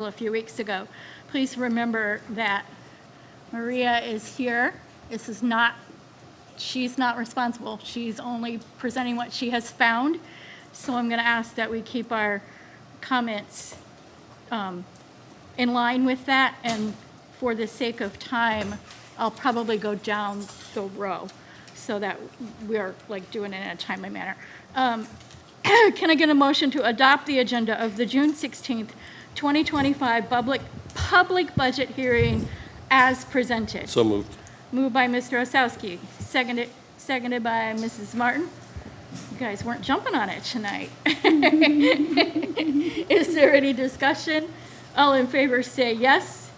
a few weeks ago. Please remember that Maria is here. She's not responsible. She's only presenting what she has found. So I'm going to ask that we keep our comments in line with that. And for the sake of time, I'll probably go down the row so that we're like doing it in a timely manner. Can I get a motion to adopt the agenda of the June 16th, 2025 public budget hearing as presented? So moved. Moved by Mr. Osowski, seconded by Mrs. Martin. You guys weren't jumping on it tonight. Is there any discussion? All in favor say yes.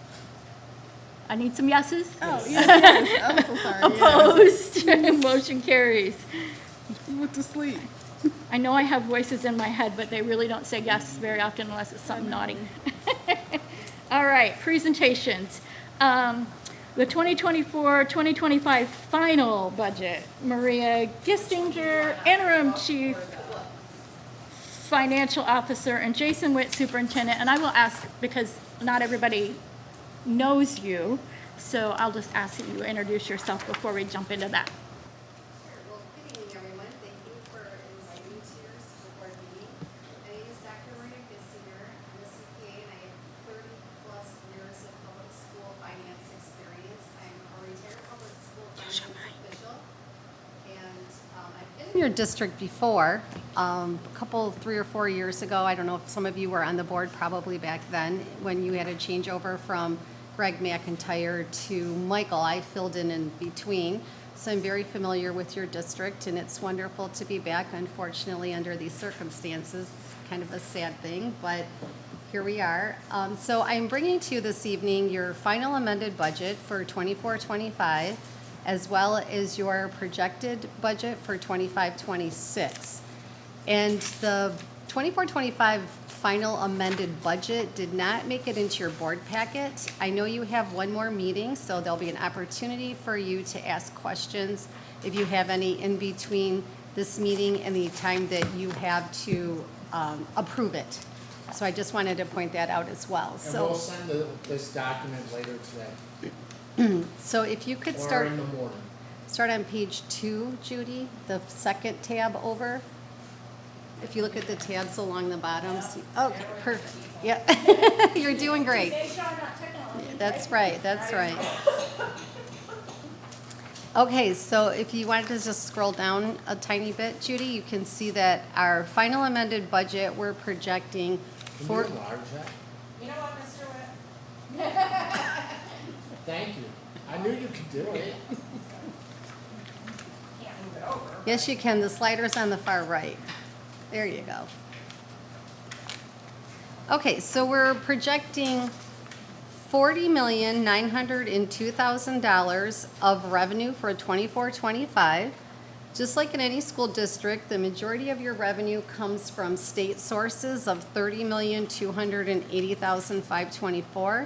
I need some yeses. Oh, yes. I'm so sorry. Opposed? Motion carries. You went to sleep. I know I have voices in my head, but they really don't say yes very often unless it's something naughty. All right, presentations. The 2024-2025 final budget. Maria Gistinger, interim chief financial officer, and Jason Witt, superintendent. And I will ask, because not everybody knows you, so I'll just ask that you introduce yourself before we jump into that. Well, good evening, everyone. Thank you for inviting me to your school board meeting. My name is Dr. Maria Gistinger. I'm a CPA and I have 30-plus years of public school finance experience. I'm a retired public school finance official. And I've been in your district before, a couple, 3 or 4 years ago. I don't know if some of you were on the board probably back then when you had a changeover from Greg McIntyre to Michael. I filled in between. So I'm very familiar with your district, and it's wonderful to be back. Unfortunately, under these circumstances, it's kind of a sad thing, but here we are. So I'm bringing to you this evening your final amended budget for 24-25, as well as your projected budget for 25-26. And the 24-25 final amended budget did not make it into your board packet. I know you have one more meeting, so there'll be an opportunity for you to ask questions if you have any in between this meeting and the time that you have to approve it. So I just wanted to point that out as well. And we'll send this document later today, So if you could or start in the morning. on page 2, Judy, the second tab over. If you look at the tabs along the bottom, okay, perfect. Yeah, you're doing great. That's right, that's right. Okay, so if you wanted to just scroll down a tiny bit, Judy, you can see that our final amended budget, we're projecting Can for, you enlarge that? You know what, Mr. Witt? Thank you. I knew you could do it. Can't move it over. yes, you can, the slider's on the far right. There you go. Okay, so we're projecting $40,902,000 of revenue for 24-25. Just like in any school district, the majority of your revenue comes from state sources of $30,280,524.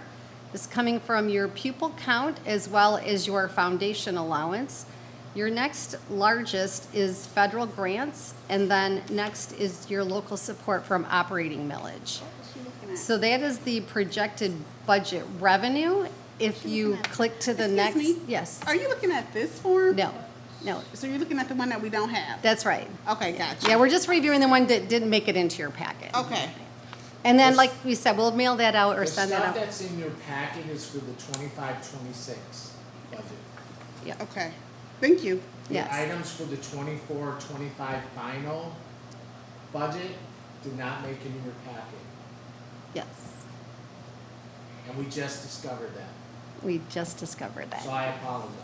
It's coming from your pupil count as well as your foundation allowance. Your next largest is federal grants, and then next is your local support from operating millage. So that is the projected budget revenue. If you click to the next, Me? yes, Are you looking at this form? no. So you're looking at the one that we don't have? That's right. Okay, gotcha. Yeah, we're just reviewing the one that didn't make it into your packet. Okay. And then, like we said, we'll mail that out or The send that stuff out. that's in your packet is for the 25-26 budget. Okay. Thank you. The Yes. items for the 24-25 final budget did not make it in your packet, Yes, and we just discovered that, we just discovered so that. I apologize.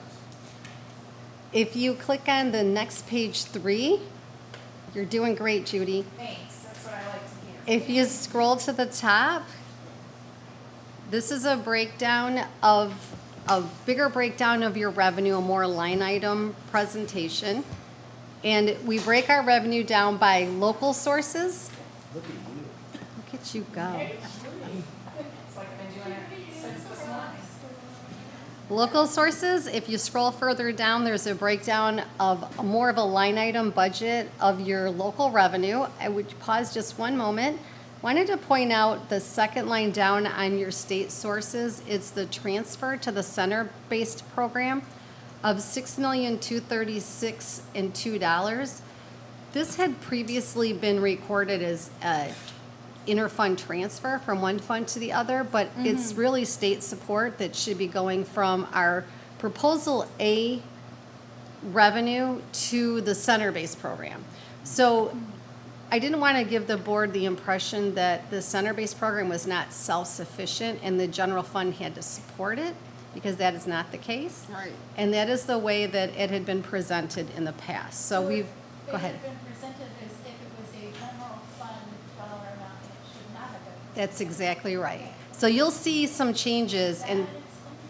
If you click on the next page 3, you're doing great, Judy. Thanks, that's what I like to hear. If you scroll to the top, this is a breakdown of, a bigger breakdown of your revenue, a more line item presentation. And we break our revenue down by local sources. Look at you. Look at you go. It's like I've been doing it since this morning. Local sources, if you scroll further down, there's a breakdown of more of a line item budget of your local revenue. I would pause just one moment. Wanted to point out the second line down on your state sources, it's the transfer to the center-based program of $6,236,02. This had previously been recorded as a interfund transfer from one fund to the other, but it's really state support that should be going from our proposal A revenue to the center-based program. So I didn't want to give the board the impression that the center-based program was not self-sufficient and the general fund had to support it, because that is not the case. Right. And that is the way that it had been presented in the past. So we've, go ahead. It had been presented as if it was a general fund dollar amount, and it should not have been. That's exactly right. So you'll see some changes in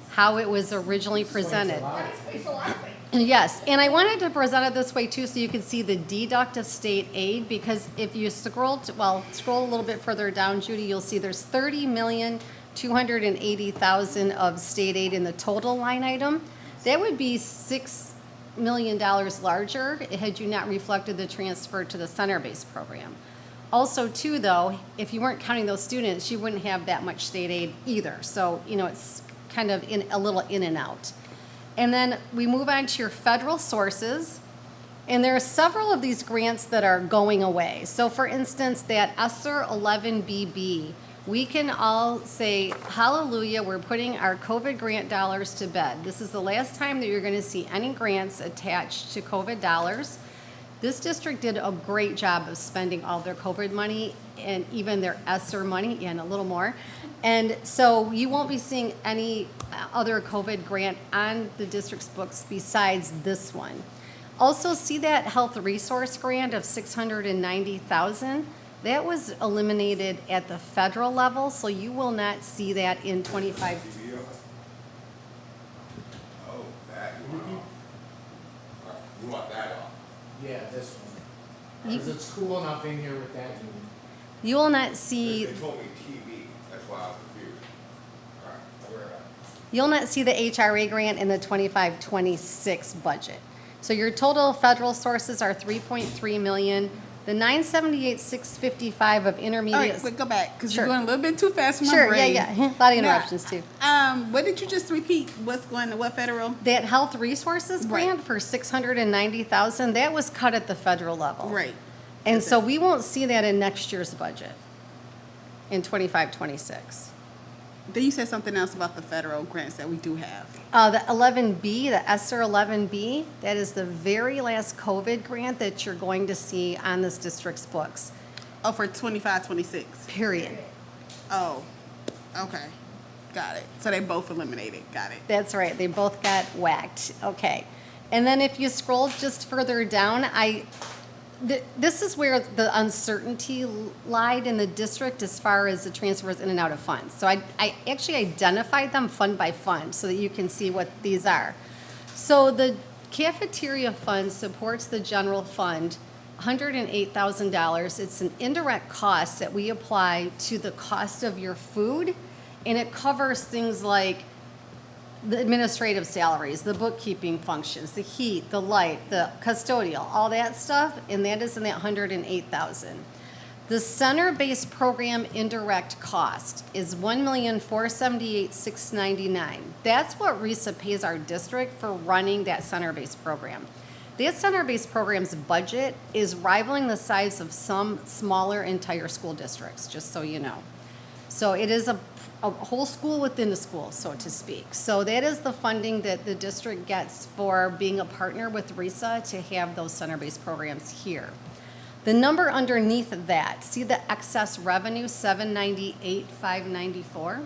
how it was originally presented. Explains a lot of things. Yes, and I wanted to present it this way too, so you can see the deduct of state aid, because if you scroll scroll a little bit further down, Judy, you'll see there's $30,280,000 of state aid in the total line item. That would be $6 million larger had you not reflected the transfer to the center-based program. Also too, though, if you weren't counting those students, you wouldn't have that much state aid either. So, it's kind of a little in and out. And then we move on to your federal sources. And there are several of these grants that are going away. So for instance, that ESSER 11BB, we can all say, hallelujah, we're putting our COVID grant dollars to bed. This is the last time that you're going to see any grants attached to COVID dollars. This district did a great job of spending all their COVID money and even their ESSER money and a little more. And so you won't be seeing any other COVID grant on the district's books besides this one. Also, see that health resource grant of $690,000? That was eliminated at the federal level, so you will not see that in 25. Oh, that you want off. You want that off. Yeah, this one. You- Because it's cool enough in here with that, Judy. You will not see, They told me TV, that's why I was confused. All right, we're at. you'll not see the HRA grant in the 25-26 budget. So your total federal sources are 3.3 million. The 978,655 of All intermediate. right, but go back, because Sure. you're going a little bit too fast for my Sure, brain. yeah. A lot of interruptions too. What did you just repeat? What's going to what federal? That health resources Right. grant for 690,000, that was cut at the federal level. Right. And so we won't see that in next year's budget, in 25-26. Then you said something else about the federal grants that we do have. The 11B, the ESSER 11B, that is the very last COVID grant that you're going to see on this district's books, Oh, for 25, 26. period. Oh, okay. Got it. So they both eliminated. Got it. That's right, they both got whacked, okay. And then if you scroll just further down, this is where the uncertainty lied in the district as far as the transfers in and out of funds. So I actually identified them fund by fund so that you can see what these are. So the cafeteria fund supports the general fund, $108,000. It's an indirect cost that we apply to the cost of your food, and it covers things like the administrative salaries, the bookkeeping functions, the heat, the light, the custodial, all that stuff, and that is in that $108,000. The center-based program indirect cost is $1,478,699. That's what RISA pays our district for running that center-based program. That center-based program's budget is rivaling the size of some smaller entire school districts, just so you know. So it is a whole school within the school, so to speak. So that is the funding that the district gets for being a partner with RISA to have those center-based programs here. The number underneath that, see the excess revenue, $798,594?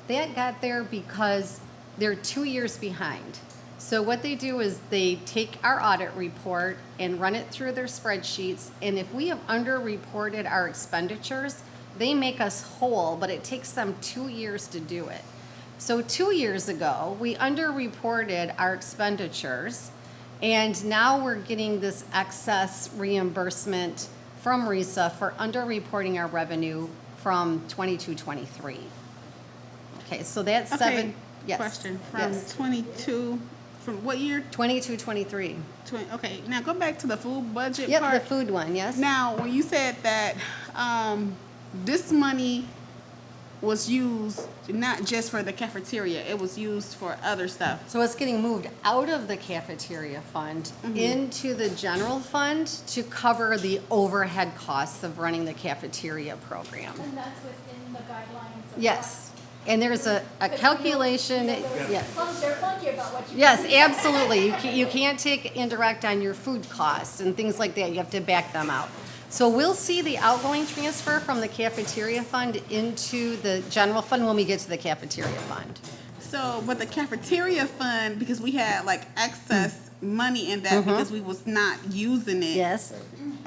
That got there because they're 2 years behind. So what they do is they take our audit report and run it through their spreadsheets, and if we have underreported our expenditures, they make us whole, but it takes them 2 years to do it. So 2 years ago, we underreported our expenditures, and now we're getting this excess reimbursement from RISA for underreporting our revenue from 22-23. Okay, so that's Okay. seven. Yes. Question. From Yes. 22, from what year? 22-23. Okay, now go back to the food budget Yep, part. the food one, yes? Now, when you said that this money was used not just for the cafeteria, it was used for other stuff. So it's getting moved out of the cafeteria fund into the general fund to cover the overhead costs of running the cafeteria program. And that's within the guidelines of. Yes, and there's a calculation, yes. They're funky about what you. Yes, absolutely. You can't take indirect on your food costs and things like that. You have to back them out. So we'll see the outgoing transfer from the cafeteria fund into the general fund when we get to the cafeteria fund. So, but the cafeteria fund, because we had like excess money in that because we was not using it. Yes,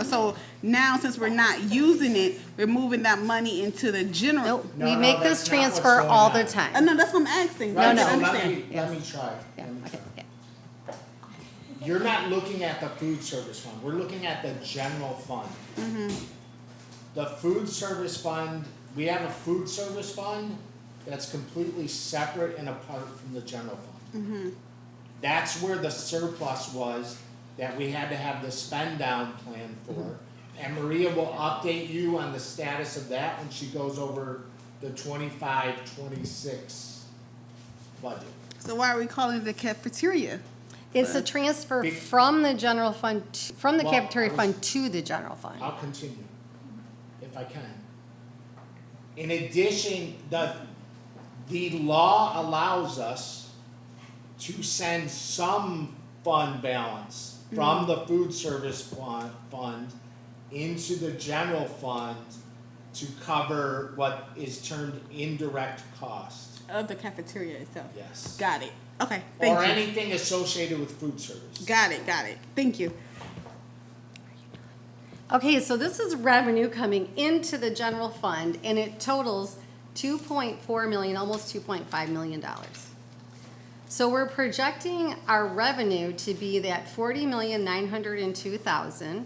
So now, since we're not using it, we're moving that money into the general. nope, No, we no, make that's this not what's transfer going all on. the time. No, that's what I'm asking. Right, no. I so understand. let me try. Yeah, okay, yeah. You're not looking at the food service fund, we're looking at the general fund. The food service fund, we have a food service fund that's completely separate and apart from the general fund. That's where the surplus was that we had to have the spend down plan for. And Maria will update you on the status of that when she goes over the 25-26 budget. So why are we calling it the cafeteria? It's a transfer Be- from the general fund, from the Well, cafeteria I was- fund to the general fund. I'll continue, if I can. In addition, the law allows us to send some fund balance from the food service fund into the general fund to cover what is termed indirect cost. Of the cafeteria itself. Yes. Got it. Okay, thank Or you. anything associated with food service. Got it. Thank you. Okay, so this is revenue coming into the general fund, and it totals 2.4 million, almost 2.5 million dollars. So we're projecting our revenue to be that 40,902,000.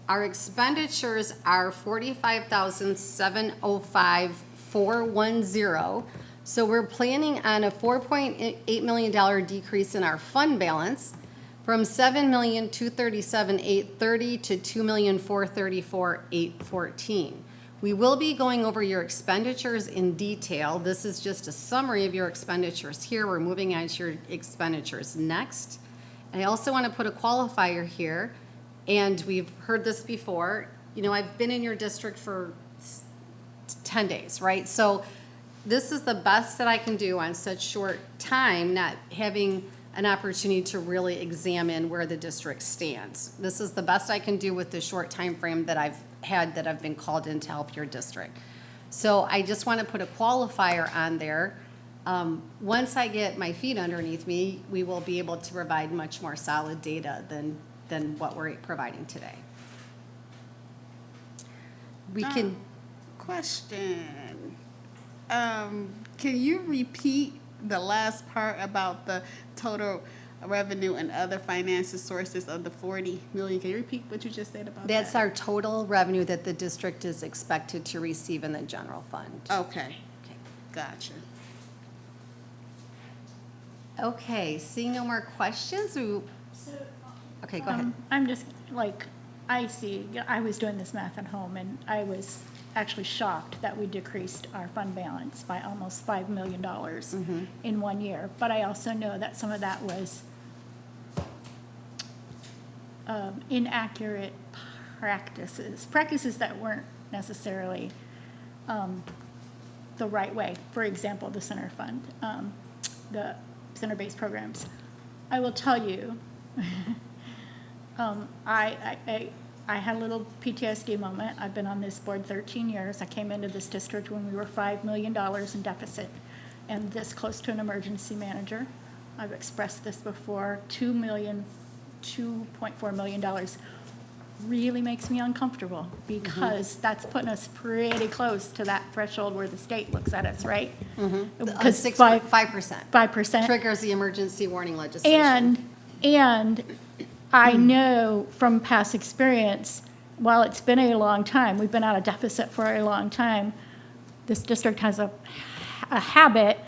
Our expenditures are 45,705,410. So we're planning on a $4.8 million decrease in our fund balance from 7,237,830 to 2,434,814. We will be going over your expenditures in detail. This is just a summary of your expenditures here. We're moving on to your expenditures next. And I also want to put a qualifier here, and we've heard this before. You know, I've been in your district for 10 days, right? So this is the best that I can do on such short time, not having an opportunity to really examine where the district stands. This is the best I can do with the short time frame that I've had, that I've been called in to help your district. So I just want to put a qualifier on there. Once I get my feet underneath me, we will be able to provide much more solid data than what we're providing today. We can, Question. Can you repeat the last part about the total revenue and other financial sources of the 40 million? Can you repeat what you just said about that's that? our total revenue that the district is expected to receive in the general fund. Okay, Okay. gotcha. Okay, seeing no more questions, okay, go ahead. I'm just, like, I was doing this math at home, and I was actually shocked that we decreased our fund balance by almost $5 million in 1 year. But I also know that some of that was inaccurate practices that weren't necessarily the right way. For example, the center fund, the center-based programs. I will tell you, I had a little PTSD moment. I've been on this board 13 years. I came into this district when we were $5 million in deficit and this close to an emergency manager. I've expressed this before. $2.4 million really makes me uncomfortable because that's putting us pretty close to that threshold where the state looks at us, right? Because 5%. 5%. Triggers the emergency warning legislation. And I know from past experience, while it's been a long time, we've been out of deficit for a long time, this district has a habit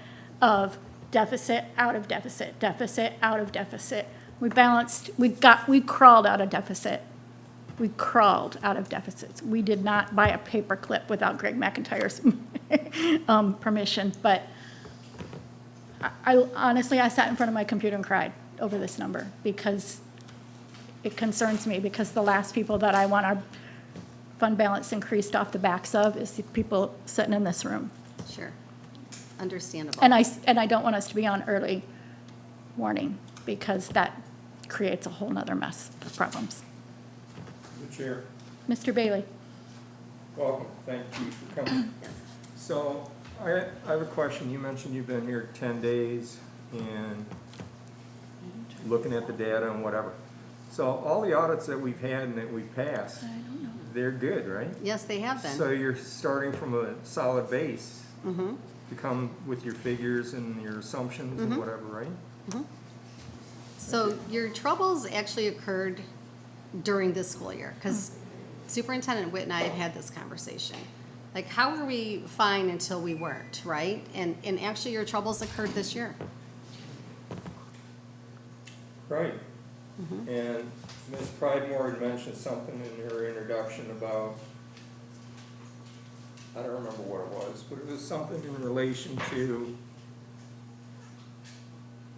of deficit, out of deficit, deficit, out of deficit. We crawled out of deficit We crawled out of deficits. We did not buy a paper clip without Greg McIntyre's permission, but I honestly, I sat in front of my computer and cried over this number because it concerns me, because the last people that I want our fund balance increased off the backs of is the people sitting in this room. Sure. Understandable. And I don't want us to be on early warning, because that creates a whole nother mess of problems. The chair, Mr. Bailey? welcome, thank you for coming. So, I have a question. You mentioned you've been here 10 days and looking at the data and whatever. So all the audits that we've had and that we've passed, they're good, right? Yes, they have been. So you're starting from a solid base Mhm. to come with your figures and your assumptions and whatever, right? So your troubles actually occurred during this school year, because Superintendent Witt and I have had this conversation. Like, how were we fine until we weren't, right? And actually, your troubles occurred this year. Right. And Ms. Pridemore had mentioned something in her introduction about, I don't remember what it was, but it was something in relation to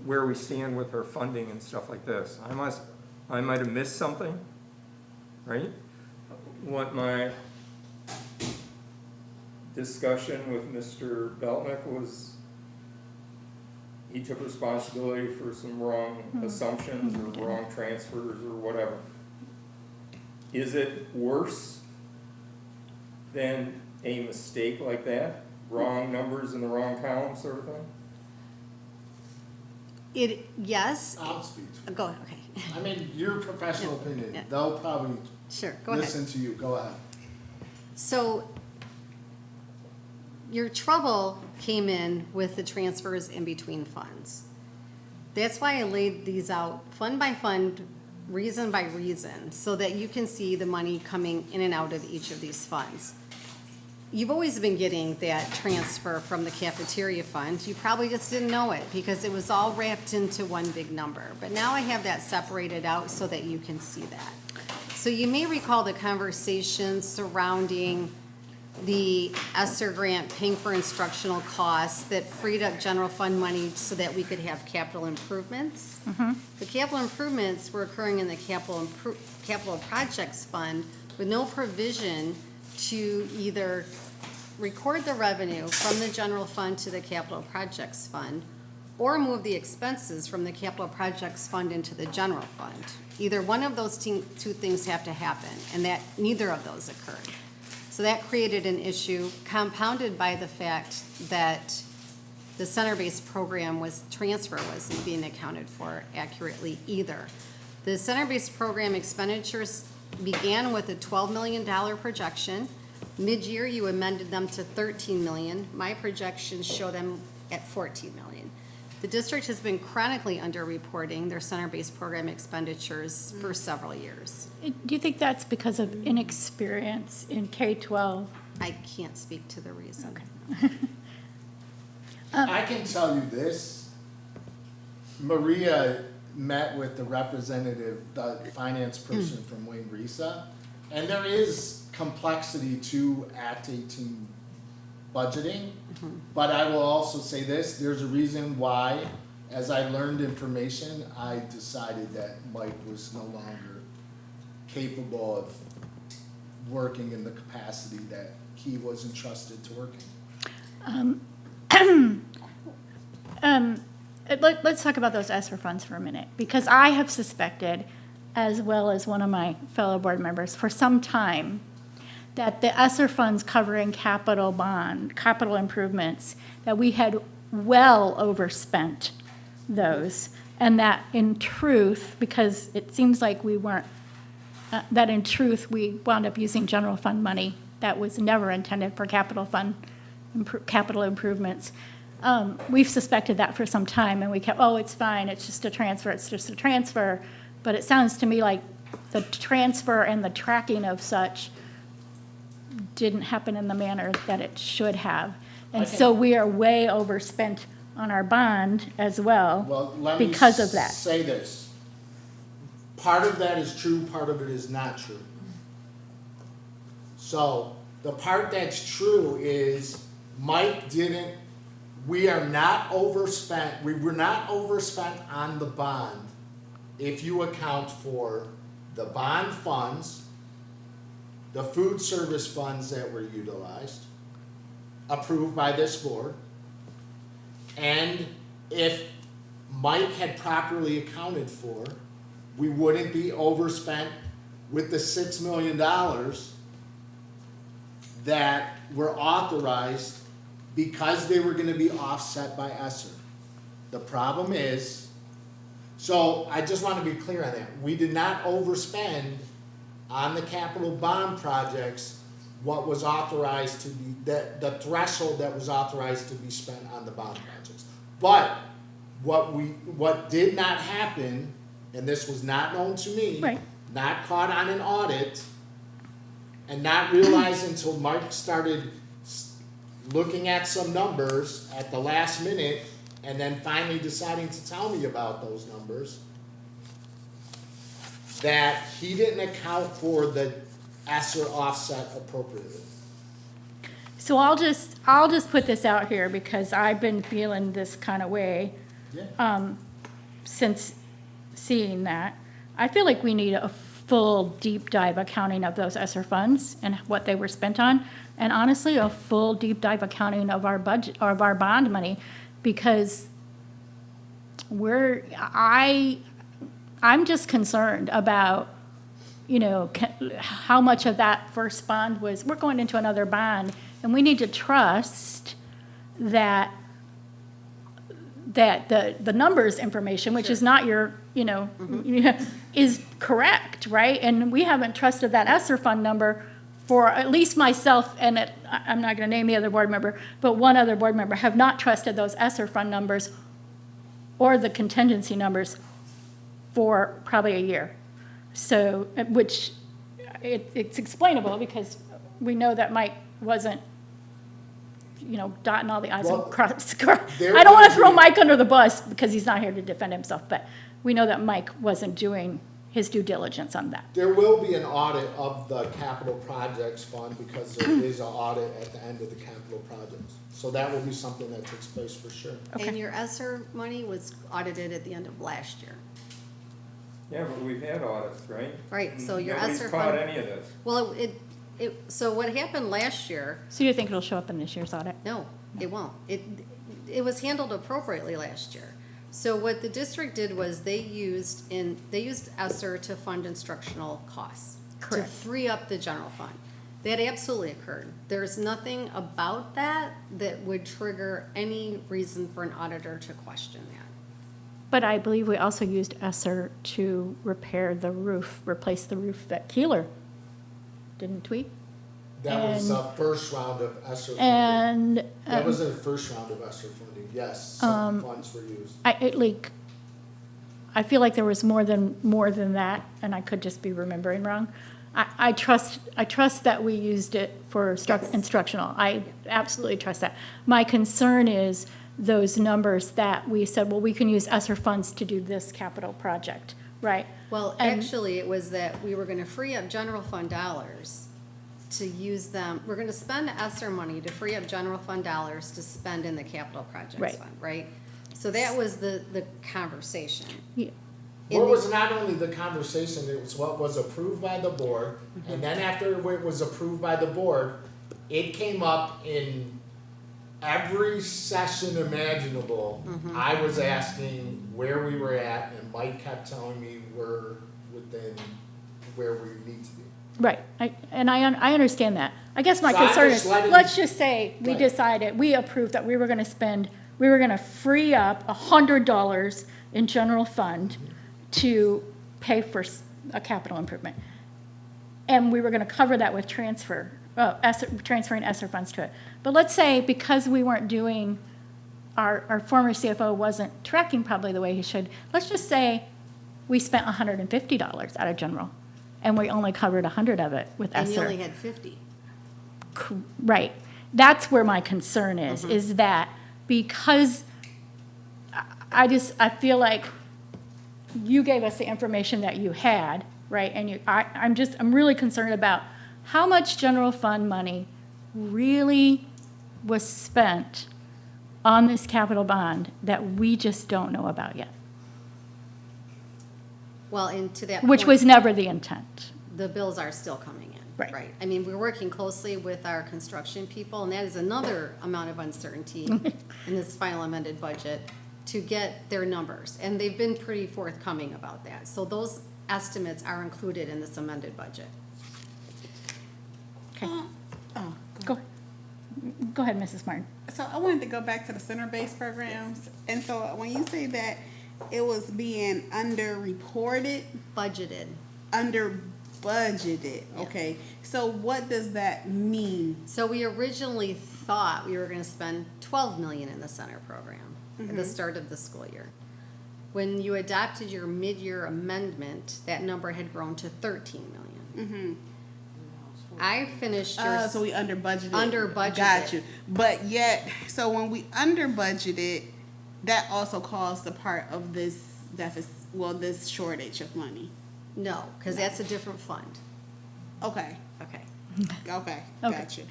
where we stand with our funding and stuff like this. I might have missed something, right? What my discussion with Mr. Beltnick was, he took responsibility for some wrong assumptions or wrong transfers or whatever. Is it worse than a mistake like that? Wrong numbers in the wrong column sort of thing? Yes. I'll speak to Go ahead, okay. it. I mean, your professional opinion, Yeah. they'll probably Sure, go ahead. listen to you, go ahead. So your trouble came in with the transfers in between funds. That's why I laid these out fund by fund, reason by reason, so that you can see the money coming in and out of each of these funds. You've always been getting that transfer from the cafeteria fund. You probably just didn't know it because it was all wrapped into one big number. But now I have that separated out so that you can see that. So you may recall the conversations surrounding the ESSER grant paying for instructional costs that freed up general fund money so that we could have capital improvements. The capital improvements were occurring in the capital projects fund with no provision to either record the revenue from the general fund to the capital projects fund or move the expenses from the capital projects fund into the general fund. Either one of those two things have to happen, and that neither of those occurred. So that created an issue compounded by the fact that the center-based program transfer wasn't being accounted for accurately either. The center-based program expenditures began with a $12 million projection. Mid-year, you amended them to $13 million. My projections show them at $14 million. The district has been chronically underreporting their center-based program expenditures for several years. Do you think that's because of inexperience in K-12? I can't speak to the reason. I can tell you this, Maria met with the representative, the finance person from Wayne Risa, and there is complexity to Act 18 budgeting, but I will also say this, there's a reason why, as I learned information, I decided that Mike was no longer capable of working in the capacity that he was entrusted to work in. Let's talk about those ESSER funds for a minute, because I have suspected, as well as one of my fellow board members, for some time, that the ESSER funds covering capital improvements, that we had well overspent those, and that in truth, because it seems like we weren't, that in truth, we wound up using general fund money that was never intended for capital improvements. We've suspected that for some time, and we kept, oh, it's fine, it's just a transfer, but it sounds to me like the transfer and the tracking of such didn't happen in the manner that it should have. And so we are way overspent on our bond as well Well, let me because of that. say this. Part of that is true, part of it is not true. So the part that's true is Mike didn't, we are not overspent, we were not overspent on the bond if you account for the bond funds, the food service funds that were utilized, approved by this board, and if Mike had properly accounted for, we wouldn't be overspent with the $6 million that were authorized because they were gonna be offset by ESSER. The problem is, so I just wanna be clear on that, we did not overspend on the capital bond projects what was authorized to be, the threshold that was authorized to be spent on the bond projects. But what did not happen, and this was not known to me, Right. not caught on an audit, and not realized until Mark started looking at some numbers at the last minute, and then finally deciding to tell me about those numbers, that he didn't account for the ESSER offset appropriately. So I'll just put this out here because I've been feeling this kind of way Yeah. since seeing that. I feel like we need a full deep dive accounting of those ESSER funds and what they were spent on. And honestly, a full deep dive accounting of our budget, or of our bond money, because I'm just concerned about, how much of that first bond was, we're going into another bond, and we need to trust that the numbers information, which is not your, is correct, right? And we haven't trusted that ESSER fund number for at least myself, and I'm not gonna name the other board member, but one other board member have not trusted those ESSER fund numbers or the contingency numbers for probably a year. So, which, it's explainable because we know that Mike wasn't, dotting all the i's Well, and cross. there I don't want will to throw be- Mike under the bus because he's not here to defend himself, but we know that Mike wasn't doing his due diligence on that. There will be an audit of the capital projects fund because there is an audit at the end of the capital projects. So that will be something that takes place for sure. And your ESSER money was audited at the end of last year. Yeah, but we've had audits, right? Right, so your Nobody's ESSER caught fund- any of this. Well, so what happened last year, So you think it'll show up in this year's audit? no, it won't. It was handled appropriately last year. So what the district did was they used ESSER to fund instructional costs. Correct. To free up the general fund. That absolutely occurred. There's nothing about that would trigger any reason for an auditor to question that. But I believe we also used ESSER to replace the roof at Keeler, didn't we? That was And- the first round of ESSER funding. And That was the first round of ESSER funding, yes, some funds were used. I feel like there was more than that, and I could just be remembering wrong. I trust that we used it for instructional. I absolutely trust that. My concern is those numbers that we said, well, we can use ESSER funds to do this capital project, right? Well, And- actually, it was that we were gonna free up general fund dollars to use them. We're gonna spend ESSER money to free up general fund dollars to spend in the capital projects Right. fund, right? So that was the conversation. Yeah. What was not only the conversation, it was what was approved by the board, and then after it was approved by the board, it came up in every session imaginable. I was asking where we were at, and Mike kept telling me we're within where we need to be. Right, I understand that. I guess my So I'm concern just is, letting- let's just say we Right. decided, we approved that we were gonna free up $100 in general fund to pay for a capital improvement. And we were gonna cover that with transferring ESSER funds to it. But let's say because we weren't doing, our former CFO wasn't tracking probably the way he should, let's just say we spent $150 out of general, and we only covered 100 of it with And you ESSER. only had 50. Right. That's where my concern is that because I feel like you gave us the information that you had, right? And I'm really concerned about how much general fund money really was spent on this capital bond that we just don't know about yet, Well, and to that which point, was never the intent. the bills are still coming in. Right. I mean, we're working closely with our construction people, and that is another amount of uncertainty in this final amended budget to get their numbers. And they've been pretty forthcoming about that. So those estimates are included in this amended budget. Okay, Oh, go ahead, Mrs. Martin. so I wanted to go back to the center-based programs, and so when you say that it was being under-reported, Budgeted. under-budgeted, okay, so what does that mean? So we originally thought we were gonna spend 12 million in the center program at the start of the school year. When you adopted your mid-year amendment, that number had grown to 13 million. I finished your, So we under-budgeted? Under-budgeted. Got you, but yet, so when we under-budgeted, that also caused a part of this deficit, well, this shortage of money. no, because that's a different fund. Okay, Okay. okay, Okay. got you.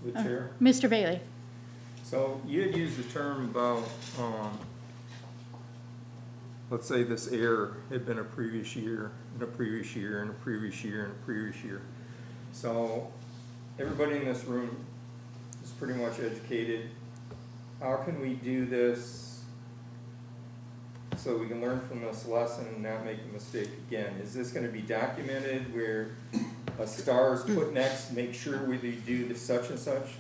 The chair. Mr. Bailey? So you had used the term about, let's say this error had been a previous year, and a previous year, and a previous year, and a previous year. So everybody in this room is pretty much educated. How can we do this so we can learn from this lesson and not make a mistake again? Is this gonna be documented where a star is put next, make sure we do the such and such?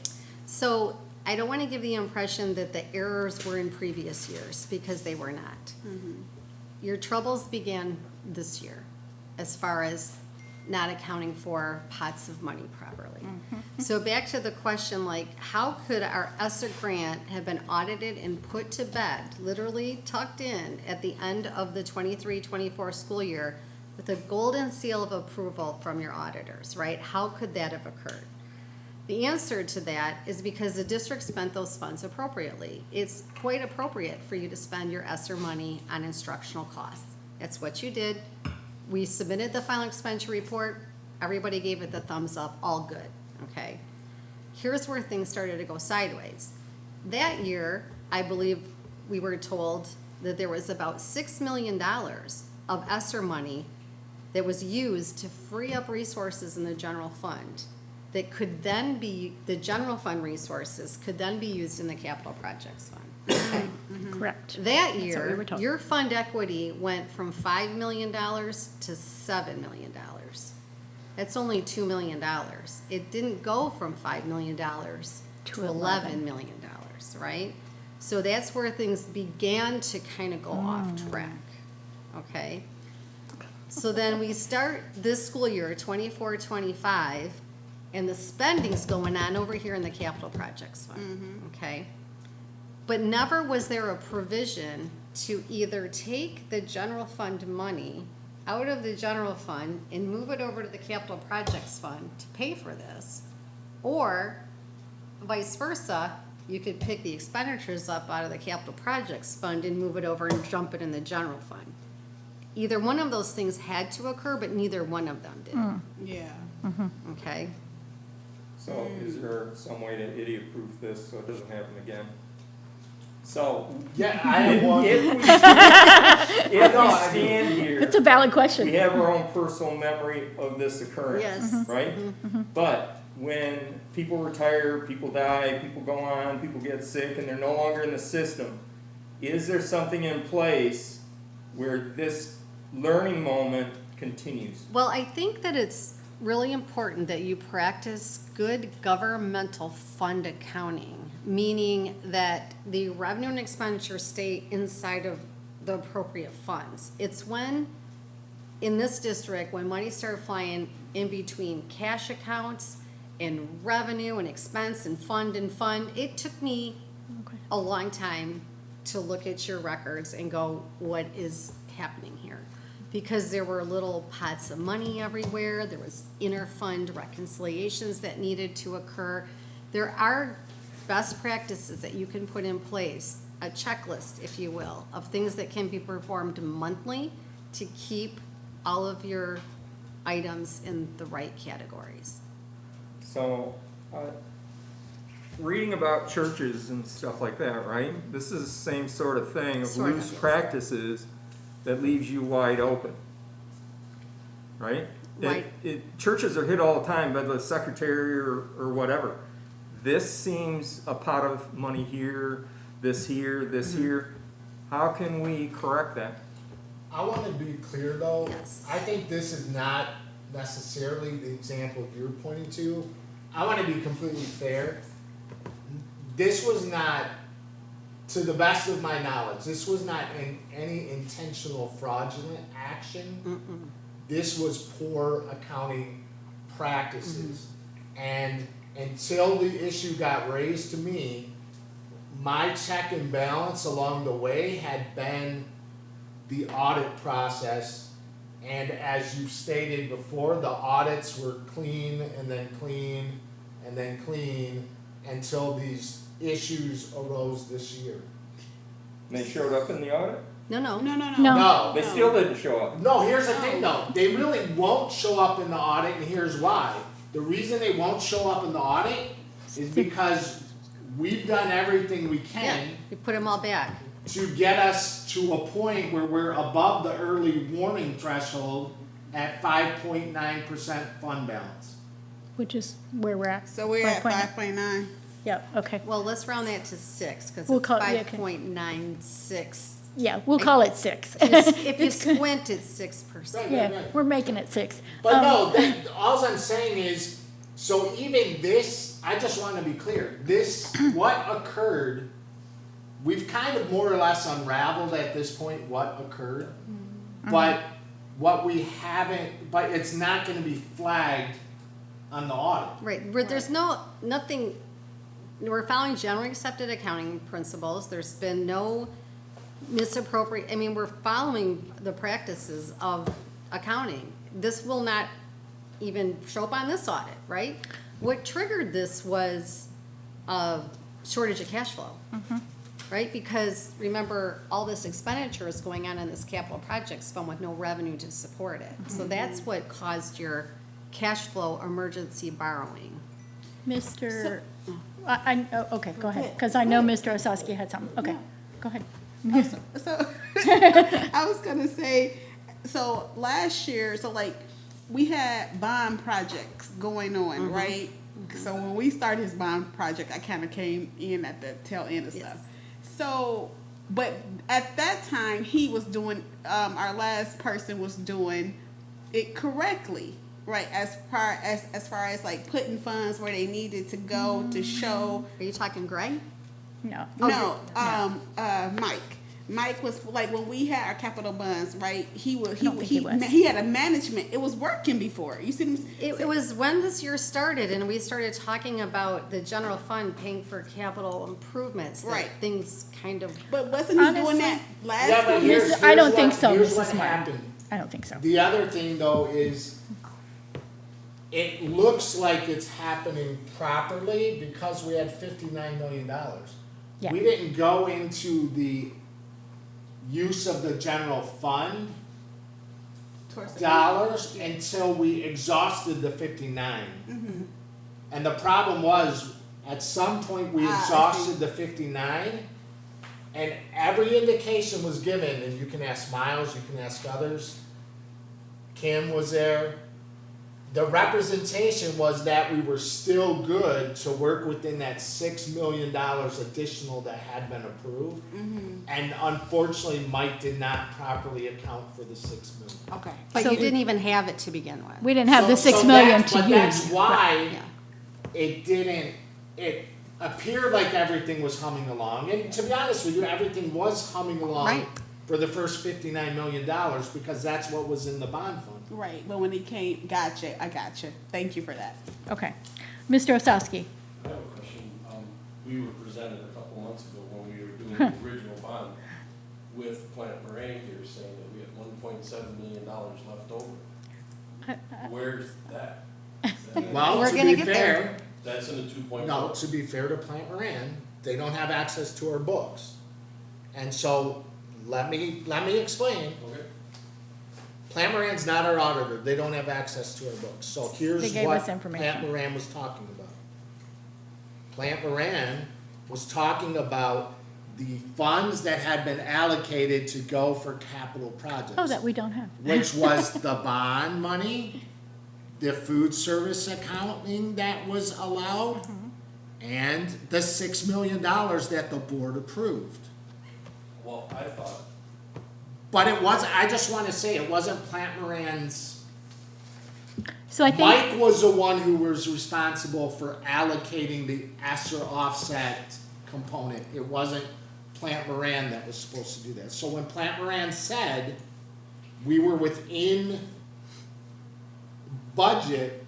So I don't want to give the impression that the errors were in previous years, because they were not. Your troubles began this year, as far as not accounting for pots of money properly. So back to the question, like, how could our ESSER grant have been audited and put to bed, literally tucked in at the end of the 23-24 school year with a golden seal of approval from your auditors, right? How could that have occurred? The answer to that is because the district spent those funds appropriately. It's quite appropriate for you to spend your ESSER money on instructional costs. That's what you did. We submitted the final expenditure report. Everybody gave it the thumbs up, all good, okay? Here's where things started to go sideways. That year, I believe we were told that there was about $6 million of ESSER money that was used to free up resources in the general fund that could then be, the general fund resources could then be used in the capital projects fund. Okay. Correct. That That's what we year, were told. your fund equity went from $5 million to $7 million. That's only $2 million. It didn't go from $5 million to $11 million, right? So that's where things began to kind of go off track, okay? So then we start this school year, 24-25, and the spending's going on over here in the capital projects fund, okay? But never was there a provision to either take the general fund money out of the general fund and move it over to the capital projects fund to pay for this, or vice versa, you could pick the expenditures up out of the capital projects fund and move it over and dump it in the general fund. Either one of those things had to occur, but neither one of them did, Yeah. okay? So is there some way to idiot-proof this so it doesn't happen again? So, Yeah, I have one. if we stand here, It's a valid we question. have our own personal memory of this occurrence, Yes. right? But when people retire, people die, people go on, people get sick, and they're no longer in the system, is there something in place where this learning moment continues? Well, I think that it's really important that you practice good governmental fund accounting, meaning that the revenue and expenditure stay inside of the appropriate funds. It's when, in this district, when money started flying in between cash accounts and revenue and expense and fund, it took me Okay. a long time to look at your records and go, what is happening here? Because there were little pots of money everywhere, there was inter-fund reconciliations that needed to occur. There are best practices that you can put in place, a checklist, if you will, of things that can be performed monthly to keep all of your items in the right categories. So, reading about churches and stuff like that, right? This is the same sort of thing of Sort of, loose yes. practices that leaves you wide open. Right? Right. Churches are hit all the time by the secretary or whatever. This seems a pot of money here, this Mm-hmm. here. How can we correct that? I wanna be clear though. Yes. I think this is not necessarily the example you're pointing to. I wanna be completely fair. This was not, to the best of my knowledge, this was not any intentional fraudulent action. This was poor accounting practices. And until the issue got raised to me, my check and balance along the way had been the audit process. And as you stated before, the audits were clean and then clean and then clean until these issues arose this year. They showed up in the audit? No, no. No, no, no. No. No, They still didn't show up. no, here's the thing though, they really won't show up in the audit, and here's why. The reason they won't show up in the audit is because we've done everything we Yeah, can we put them all back. to get us to a point where we're above the early warning threshold at 5.9% fund balance. Which is where we're at. So we're at 5.9. 5.9. Yep, okay. Well, let's round that to 6, because We'll it's call it- yeah, okay. 5.96. Yeah, we'll call it 6. If you squint, it's 6%. Yeah, we're making it 6. But no, all I'm saying is, so even this, I just want to be clear, this, what occurred, we've kind of more or less unraveled at this point what occurred. But what we haven't, but it's not going to be flagged on the audit. Right, where there's nothing, we're following generally accepted accounting principles, there's been no misappropriate, I mean, we're following the practices of accounting. This will not even show up on this audit, right? What triggered this was a shortage of cash flow. Right, because remember, all this expenditure is going on in this capital projects fund with no revenue to support it. So that's what caused your cash flow emergency borrowing. Mr., okay, go ahead, because I know Mr. Osowski had something. Okay, go ahead. So I was gonna say, so last year, so like we had bond projects going on, right? So when we started his bond project, I kind of came in at the tail end of Yes. stuff. So, but at that time, he was doing, our last person was doing it correctly, right? As far as like putting funds where they needed to go to show. Are you talking Greg? No. No, Mike. Mike was like when we had our capital bonds, right? don't think he was. He had a management. It was working before. You see what I'm saying? It was when this year started and we started talking about the general fund paying for capital improvements. that Right. Things kind of, But wasn't he doing Honestly- that last Yeah, but year? here's I don't what- think so, Here's Mrs. what Moore. happened. I don't think so. The other thing though is, it looks like it's happening properly because we had $59 million. Yeah. We didn't go into the use of the general fund Towards the- dollars until we exhausted the 59. And the problem was, at some point, we I see. exhausted the 59, and every indication was given, and you can ask Miles, you can ask others, Kim was there. The representation was that we were still good to work within that $6 million additional that had been approved. And unfortunately, Mike did not properly account for the 6 million. Okay. but So- you didn't even have it to begin with. We didn't have the So 6 million that- to but use. that's why Yeah. it appeared like everything was humming along. And to be honest with you, everything was humming along Right. for the first $59 million because that's what was in the bond fund. Right, but when he came, gotcha, I gotcha. Thank you for that. Okay. Mr. Osowski? I have a question. We were presented a couple months ago when we were doing the original bond with Plant Moraine here saying that we had $1.7 million left over. Where's that? Is that- Well, We're to gonna be get there. fair, That's in the 2.4. no, to be fair to Plant Moran, they don't have access to our books. And so, let me explain. Okay. Plant Moran's not our auditor, they don't have access to our books, so here's They gave what us information. Plant Moran was talking about. Plant Moran was talking about the funds that had been allocated to go for capital projects. Oh, that we don't have. Which was the bond money, the food service accounting that was allowed, and the $6 million that the board approved. Well, I thought, But it wasn't, I just wanna say, it wasn't Plant Moran's. So I think, Mike was the one who was responsible for allocating the ESSER offset component. It wasn't Plant Moran that was supposed to do that. So when Plant Moran said we were within budget,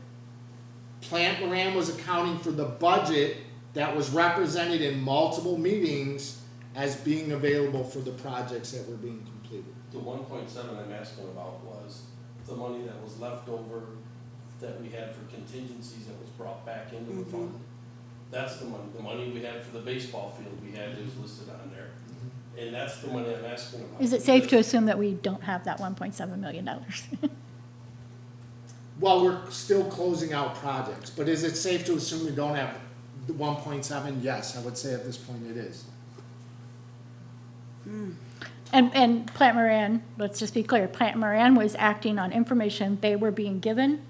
Plant Moran was accounting for the budget that was represented in multiple meetings as being available for the projects that were being completed. the 1.7 I'm asking about was the money that was left over that we had for contingencies that was brought back into the fund. That's the money we had for the baseball field we had is listed on there. And that's the money I'm asking about. is it safe to assume that we don't have that $1.7 million? Well, we're still closing out projects, but is it safe to assume we don't have the 1.7? Yes, I would say at this point it is. And Plant Moran, let's just be clear, Plant Moran was acting on information they were being given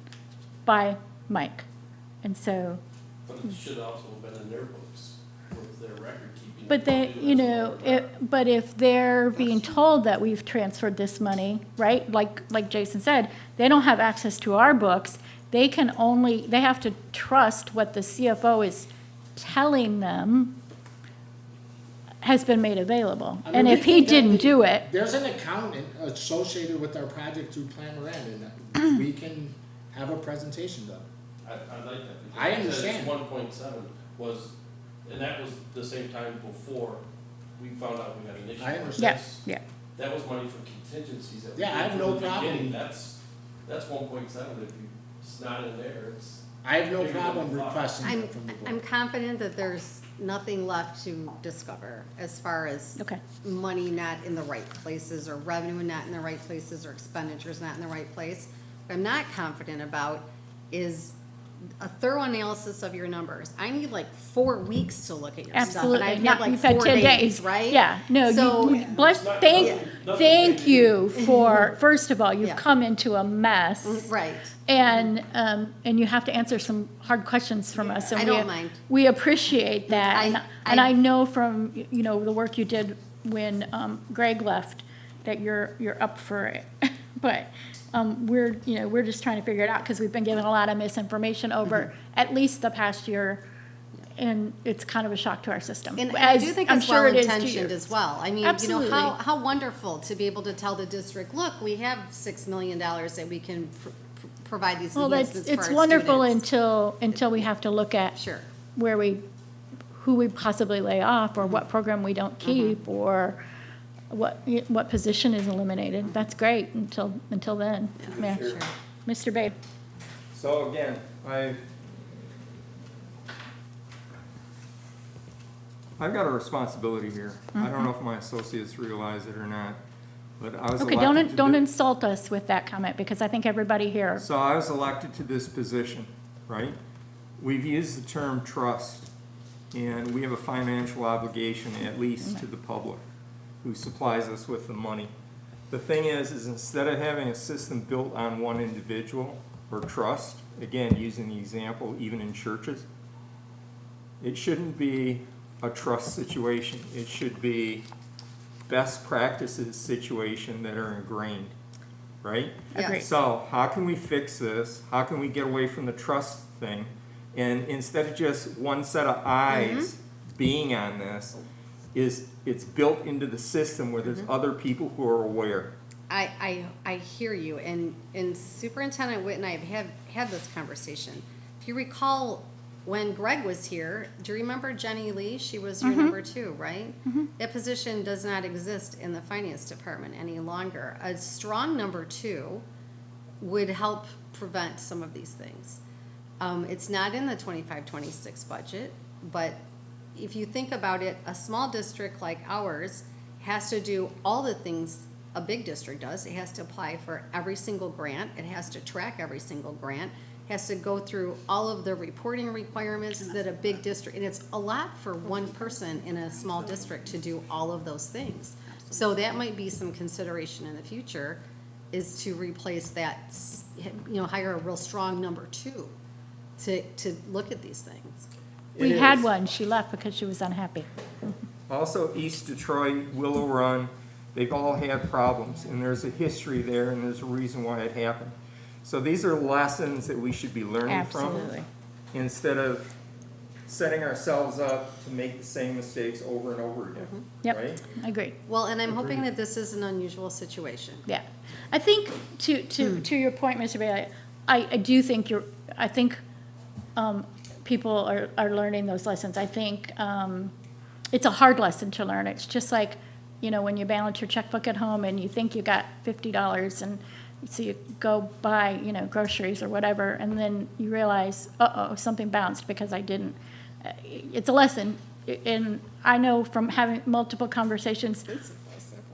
by Mike. And so, But it should also have been in their books with their record keeping. but they, you know, but if they're being told that we've transferred this money, right? Like Jason said, they don't have access to our books. They have to trust what the CFO is telling them has been made available. I mean, And we if he can get didn't the- do it, There's an accountant associated with our project through Plant Moran, and we can have a presentation done. I'd like that. because I it says understand. 1.7 was, and that was the same time before we found out we had an issue. I like understand. this. yeah. That was money for contingencies that we Yeah, I did have from no the problem. beginning. That's 1.7. If it's not in there, it's. I have no bigger than problem we thought. requesting I'm, that from the board. I'm confident that there's nothing left to discover as far as Okay. money not in the right places, or revenue not in the right places, or expenditures not in the right place. What I'm not confident about is a thorough analysis of your numbers. I need like 4 weeks to look at your stuff, Absolutely. and I've Not- had like you've had 4 10 days, right? Yeah, no, So, you, bless, Not- thank nothing you for, first of all, you've Yeah. come into a mess. right. And you have to answer some hard questions from us. and I we- don't mind. We appreciate that. And I I- know from, you know, the work you did when Greg left, that you're up for it. But we're just trying to figure it out, because we've been given a lot of misinformation over at least the past year, and it's kind of a shock to our system. And I as do think I'm it's sure it is to well-intentioned you. as well. I mean, Absolutely. how wonderful to be able to tell the district, look, we have $6 million that we can provide these Well, enhancements for our it's students. wonderful until we have to look at Sure. who we possibly lay off, or what program we don't keep, or what position is eliminated. That's great until then. Yeah. Sure. Sure. Mr. Babe? So again, I've got a responsibility here. I don't know if my associates realize it or not, but I was Okay, elected to don't thi- insult us with that comment, because I think everybody here, So I was elected to this position, right? We've used the term trust, and we have a financial obligation, at least to the public, who supplies us with the money. The thing is instead of having a system built on one individual or trust, again, using the example even in churches, it shouldn't be a trust situation. It should be best practices situation that are ingrained, right? Agreed. So how can we fix this? How can we get away from the trust thing? And instead of just one set of eyes being on this, it's built into the system where there's other people who are aware. I hear you, and Superintendent Witt and I have had this conversation. If you recall, when Greg was here, do you remember Jenny Lee? She was your number 2, right? That position does not exist in the finance department any longer. A strong number 2 would help prevent some of these things. It's not in the 25-26 budget, but if you think about it, a small district like ours has to do all the things a big district does. It has to apply for every single grant. It has to track every single grant. Has to go through all of the reporting requirements that a big district, and it's a lot for one person in a small district to do all of those things. So that might be some consideration in the future, is to replace that, hire a real strong number two to look at these things. We It had is. one, she left because she was unhappy. Also, East Detroit, Willow Run, they've all had problems, and there's a history there, and there's a reason why it happened. So these are lessons that we should be learning from, Absolutely. instead of setting ourselves up to make the same mistakes over and over again, Yep, right? I agree. Well, and I'm hoping that this is an unusual situation. Yeah, I think to your point, Mr. Bailey, I do think people are learning those lessons. I think it's a hard lesson to learn. It's just like, when you balance your checkbook at home and you think you got $50 and so you go buy, groceries or whatever, and then you realize, something bounced because I didn't. It's a lesson, and I know from having multiple conversations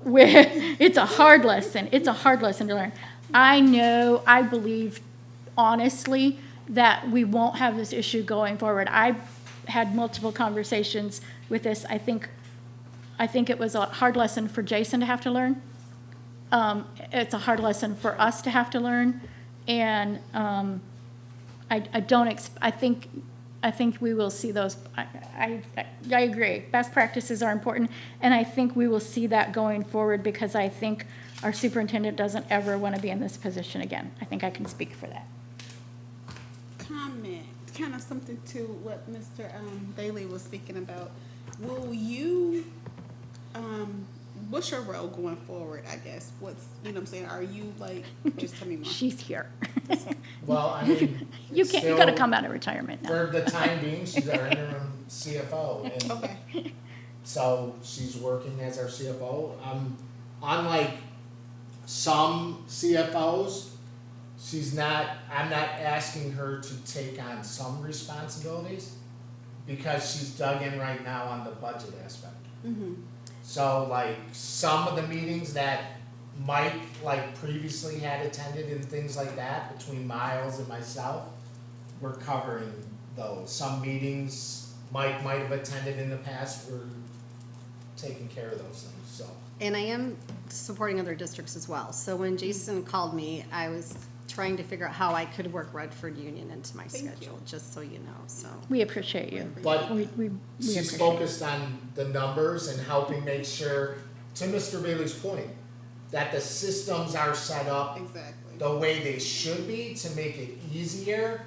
where it's a hard lesson. It's a hard lesson to learn. I believe honestly that we won't have this issue going forward. I had multiple conversations with this. I think it was a hard lesson for Jason to have to learn. It's a hard lesson for us to have to learn, and I think we will see those. I agree. Best practices are important, and I think we will see that going forward because I think our superintendent doesn't ever want to be in this position again. I think I can speak for that. Comment, kind of something to what Mr. Bailey was speaking about. Will you, what's your role going forward, I guess? What's, what I'm saying? Are you like, just tell me more. She's here. Well, I mean. You it's gotta still- come out of retirement now. For the time being, she's our interim CFO, and Okay, so she's working as our CFO. Unlike some CFOs, I'm not asking her to take on some responsibilities because she's dug in right now on the budget aspect. So like some of the meetings that Mike previously had attended and things like that between Miles and myself, we're covering those. Some meetings Mike might have attended in the past, we're taking care of those things, so. And I am supporting other districts as well. So when Jason called me, I was trying to figure out how I could work Redford Union into my schedule, just so you know, so. We appreciate you. But We she's appreciate focused on the numbers and helping make sure, to Mr. Bailey's point, that the systems are set up exactly. the way they should be to make it easier,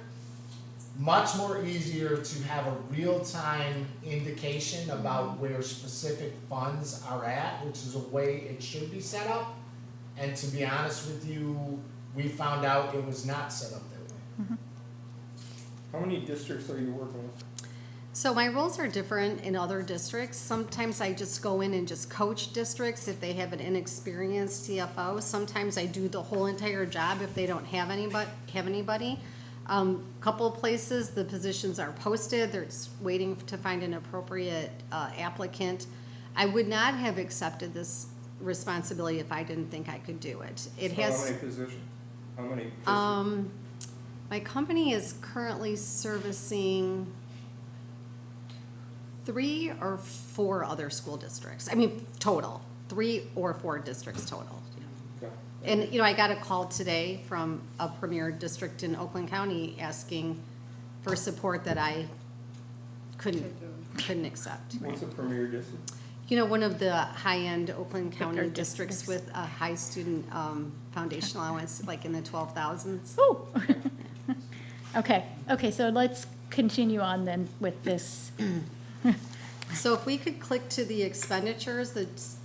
much more easier to have a real-time indication about where specific funds are at, which is a way it should be set up. And to be honest with you, we found out it was not set up that way. How many districts are you working with? So my roles are different in other districts. Sometimes I just go in and just coach districts if they have an inexperienced CFO. Sometimes I do the whole entire job if they don't have anybody. Couple of places, the positions are posted. They're just waiting to find an appropriate applicant. I would not have accepted this responsibility if I didn't think I could do it. It So has. How many positions? How many districts? My company is currently servicing 3 or 4 other school districts. I mean, total, 3 or 4 districts total. Okay. And, I got a call today from a premier district in Oakland County asking for support that I couldn't accept. What's a premier district? One of the high-end Oakland County Bigger districts with a high student foundation allowance, like in the 12,000s. Ooh. Okay, so let's continue on then with this. So if we could click to the expenditures, that's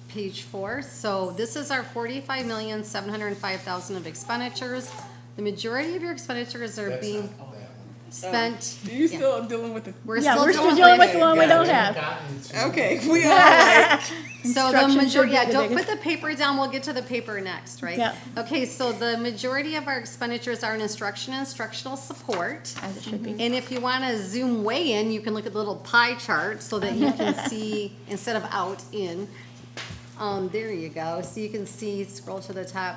page 4. So this is our $45,705,000 of expenditures. The majority of your expenditures are That's being not that one. spent. You yeah. still dealing with the, We're Yeah, still we're still doing dealing with it. the one we Yeah, don't haven't have. gotten to- okay, we are like, So the Instructions majority, should yeah, be the don't put biggest. the paper down, we'll get to the paper next, right? Yeah. Okay, so the majority of our expenditures are in instruction and instructional support. As it should be. And if you wanna zoom way in, you can look at the little pie chart so that you can see, instead of out, in. There you go. So you can see, scroll to the top.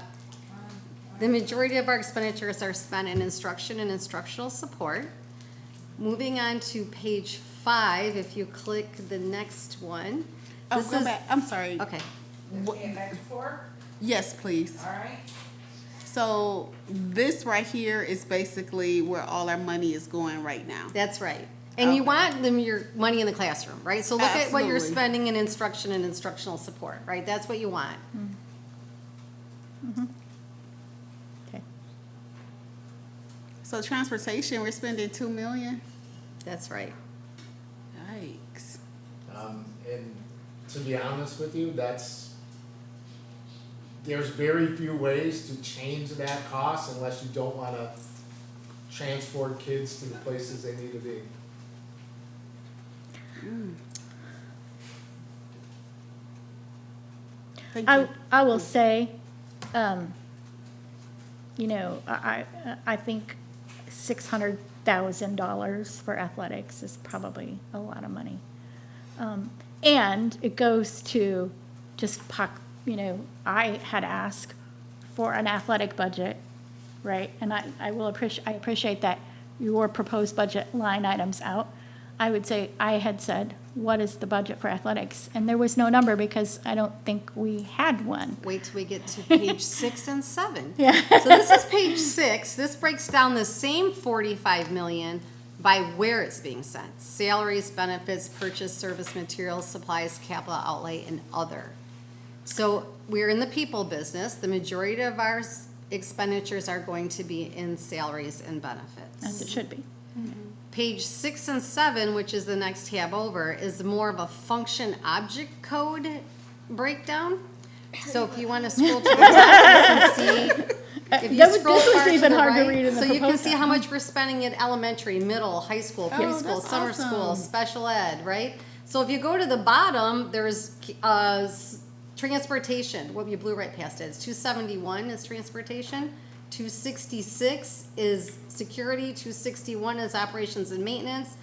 The majority of our expenditures are spent in instruction and instructional support. Moving on to page 5, if you click the next one. Oh, This go is- back, I'm sorry. Okay, Back to 4? Yes, please. All right. So this right here is basically where all our money is going right now. that's right. And you Okay. want them, your money in the classroom, right? So look at what you're Absolutely. spending in instruction and instructional support, right? That's what you want. Okay. So transportation, we're spending 2 million? That's right. Yikes. And to be honest with you, there's very few ways to change that cost unless you don't wanna transport kids to the places they need to be. Thank you. I will say, you know, I think $600,000 for athletics is probably a lot of money. And it goes to just, you know, I had asked for an athletic budget, right? And I appreciate that your proposed budget line items out. I would say, I had said, what is the budget for athletics? And there was no number because I don't think we had one. Wait till we get to page 6 and 7. Yeah. So this is page 6. This breaks down the same 45 million by where it's being sent. Salaries, benefits, purchase, service materials, supplies, capital outlay, and other. So we're in the people business. The majority of our expenditures are going to be in salaries and benefits. As it should be. Page 6 and 7, which is the next tab over, is more of a function object code breakdown. So if you want to scroll to the top, you can see. If you scroll this was far even the hard to right, read in the so you can proposal. see how much we're spending in elementary, middle, high school, preschool, that's summer awesome. school, special ed, right? So if you go to the bottom, there's transportation. What you blew right past it. It's 271 is transportation. 266 is security. 261 is operations and maintenance.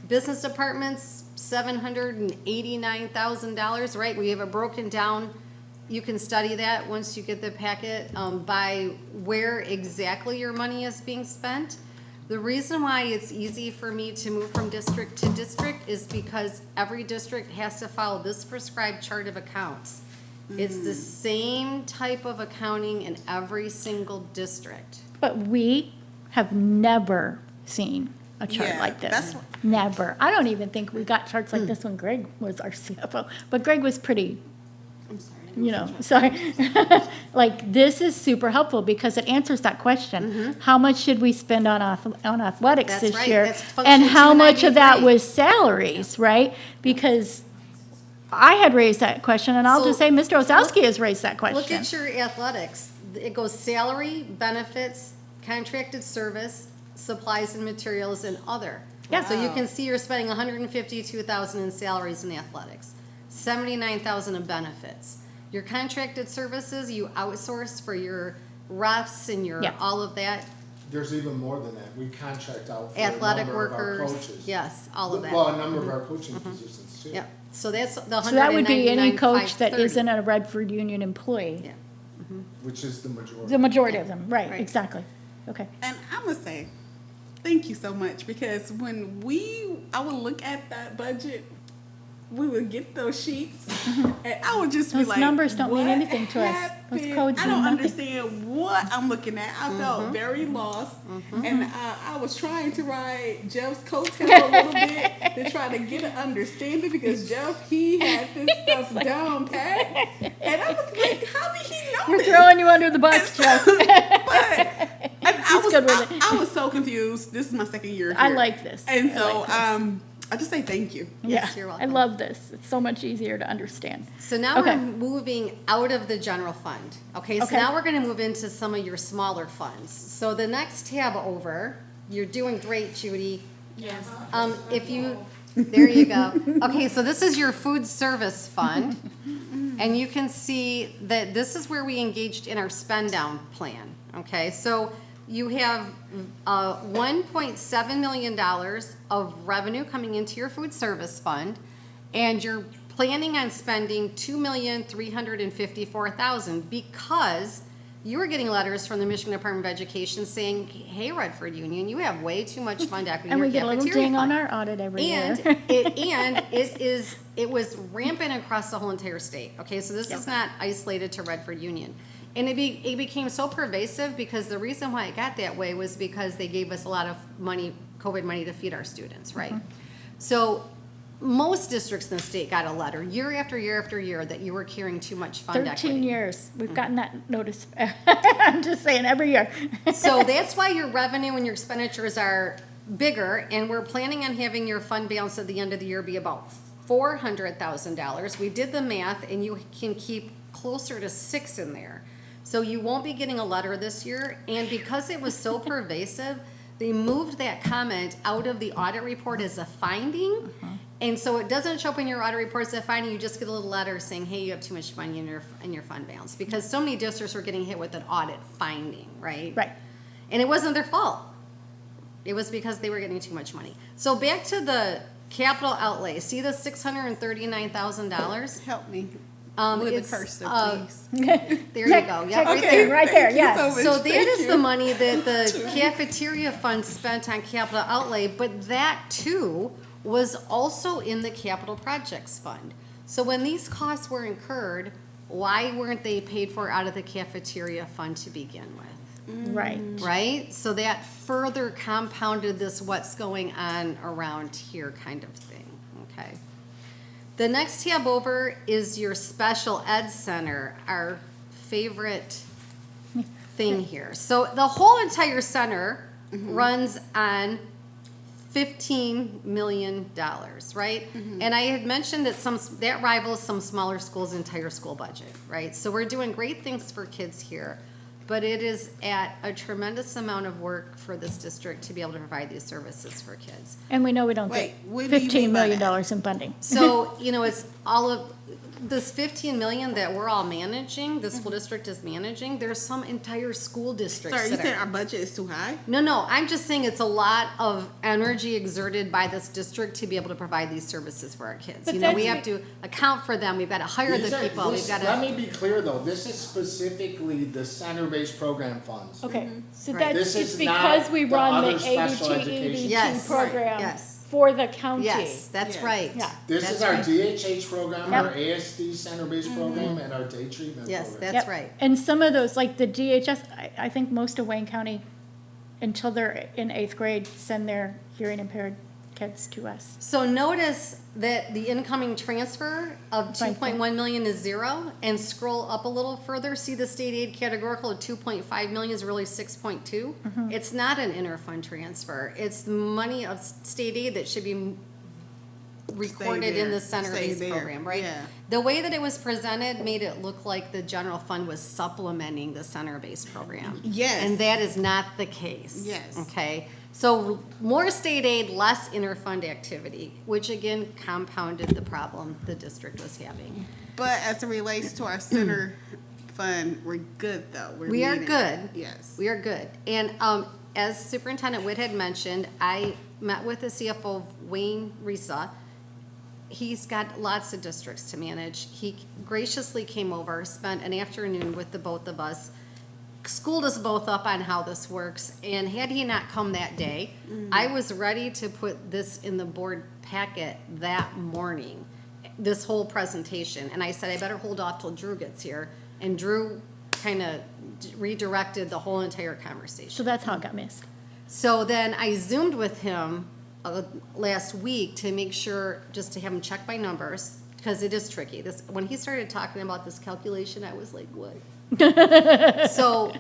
Business departments, $789,000, right? We have it broken down. You can study that once you get the packet by where exactly your money is being spent. The reason why it's easy for me to move from district to district is because every district has to follow this prescribed chart of accounts. It's the same type of accounting in every single district. But we have never seen a chart Yeah, like this. that's what- Never. I don't even think we got charts like this when Greg was our CFO. But Greg was pretty, you know, sorry. Like, this is super helpful because it answers that question. How much should we spend on athletics That's this right. year? That's function And how much of that 293. was salaries, right? Because I had raised that question, and I'll just So, say Mr. Osowski has raised that question. Look at your athletics. It goes salary, benefits, contracted service, supplies and materials, and other. Yeah. So you can see you're spending $152,000 in salaries in athletics, $79,000 in benefits. Your contracted services, you outsource for your refs and your, Yeah. all of that, There's even more than that. We contract out for a athletic number of our workers, coaches. yes, all of that. Well, a number of our coaching positions too. Yep, so that's the So that would be any coach that 199,530. isn't a Redford Union employee. Yeah. Which is the majority. The majority of them, right, Right. exactly. Okay. And I'm gonna say, thank you so much, because when I would look at that budget, we would get those sheets, and I would just be Those like, numbers don't mean "What anything to us. Those happened?" codes I mean don't nothing. understand what I'm looking at. I felt very lost, and I was trying to ride Jeff's coattail a little bit to try to get an understanding, because Jeff, he had this stuff down pat, and I was like, how did he know We're this? throwing you under the bus, Jeff. I good with it. I was so confused. This is my second year here. I like this. And I so, like this. I just say thank you. Yeah, Yes, you're I welcome. love this. It's so much easier to understand. So now Okay. we're moving out of the general fund. Okay, so Okay. now we're gonna move into some of your smaller funds. So the next tab over, you're doing great, Judy. Yes. If you, there you go. Okay, so this is your food service fund. And you can see that this is where we engaged in our spend down plan. Okay, so you have $1.7 million of revenue coming into your food service fund, and you're planning on spending $2,354,000 because you were getting letters from the Michigan Department of Education saying, hey, Redford Union, you have way too much fund equity in And your we get a little cafeteria ding on fund." our audit every year. And it was rampant across the whole entire state. Okay, so this is not isolated to Redford Union. And it became so pervasive because the reason why it got that way was because they gave us a lot of money, COVID money, to feed our students, right? So most districts in the state got a letter year after year after year that you were carrying too much fund equity. 13 years, we've gotten that notice. I'm just saying, every year. So that's why your revenue and your expenditures are bigger, and we're planning on having your fund balance at the end of the year be about $400,000. We did the math, and you can keep closer to 6 in there. So you won't be getting a letter this year, and because it was so pervasive, they moved that comment out of the audit report as a finding. And so it doesn't show up in your audit report as a finding, you just get a little letter saying, hey, you have too much money in your fund balance. Because so many districts were getting hit with an audit finding, right? Right. And it wasn't their fault. It was because they were getting too much money. So back to the capital outlay. See the $639,000? Help me Um, with it's, the cursor, uh, please. There you go. Yep, right Okay. there. Right there, Thank you yes. so much. So that Thank is you. the money that the cafeteria fund spent on capital outlay, but that too was also in the capital projects fund. So when these costs were incurred, why weren't they paid for out of the cafeteria fund to begin with? Right. Right? So that further compounded this what's going on around here kind of thing, okay? The next tab over is your special ed center, our favorite thing here. So the whole entire center runs on $15 million, right? And I had mentioned that that rivals some smaller schools' entire school budget, right? So we're doing great things for kids here, but it is at a tremendous amount of work for this district to be able to provide these services for kids. And we know we don't Wait, get what do you $15 mean by million in funding. So, it's all of, this 15 million that we're all managing, the school district is managing, there's some entire school districts Sorry, you that said are. our budget is too high? No, I'm just saying it's a lot of energy exerted by this district to be able to provide these services for our kids. But We that's have to account for them, we've got to hire These the are- people, we've this- got Let to. me be clear though, this is specifically the center-based program funds. Okay, so Right. that's This just is not because we the run the other special ADT, education. Yes, EDT program yes. for the county. Yes, that's Yes. right. Yeah. This That's is our right. DHH program, Yep. our ASD center-based program, and our day treatment Yes, program. that's Yep. right. And some of those, like the DHS, I think most of Wayne County, until they're in 8th grade, send their hearing impaired kids to us. So notice that the incoming transfer of Right. 2.1 million is 0, and scroll up a little further, see the state aid categorical of 2.5 million is really 6.2. It's not an interfund transfer, it's money of state aid that should be recorded in there. the Stay center-based there. program, right? Yeah. The way that it was presented made it look like the general fund was supplementing the center-based program. Yes. And that is not the case. Yes. Okay, so more state aid, less interfund activity, which again compounded the problem the district was having. But as it relates to our center fund, we're good though. We are meeting. good. Yes. We are good. And as Superintendent Witt had mentioned, I met with the CFO, Wayne Risa. He's got lots of districts to manage. He graciously came over, spent an afternoon with the both of us, schooled us both up on how this works, and had he not come that day, I was ready to put this in the board packet that morning, this whole presentation, and I said, I better hold off till Drew gets here, and Drew kind of redirected the whole entire conversation. So that's how it got missed. So then I Zoomed with him last week to make sure, just to have him check my numbers, because it is tricky. When he started talking about this calculation, I was like, what? So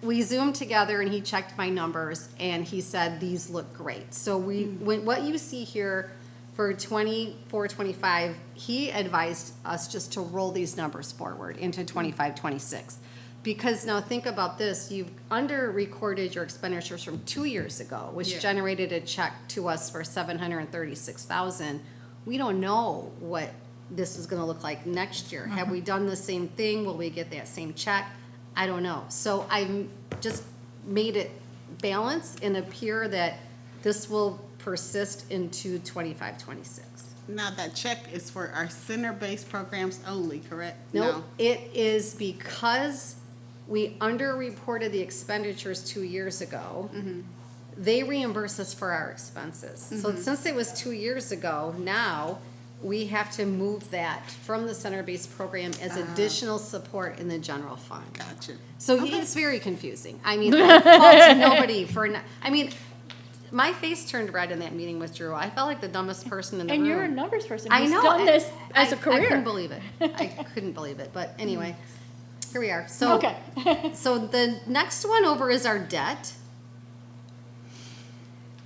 we Zoomed together and he checked my numbers and he said, these look great. So what you see here for 24, 25, he advised us just to roll these numbers forward into 25, 26. Because now think about this, you've under-recorded your expenditures from 2 years ago, which Yeah. generated a check to us for $736,000. We don't know what this is gonna look like next year. Have we done the same thing? Will we get that same check? I don't know. So I've just made it balance and appear that this will persist into 25, 26. Now that check is for our center-based programs only, correct? Nope, it is because we underreported the expenditures 2 years ago. They reimburse us for our expenses. So since it was 2 years ago, now we have to move that from the center-based program as additional support in the general fund. Gotcha. So it's very confusing. I mean, I fault nobody for not, I mean, my face turned red in that meeting with Drew. I felt like the dumbest person in the room. And you're a numbers person. I You've know. done this as a I career. couldn't believe it. I couldn't believe it. But anyway, here we are. So, Okay. so the next one over is our debt.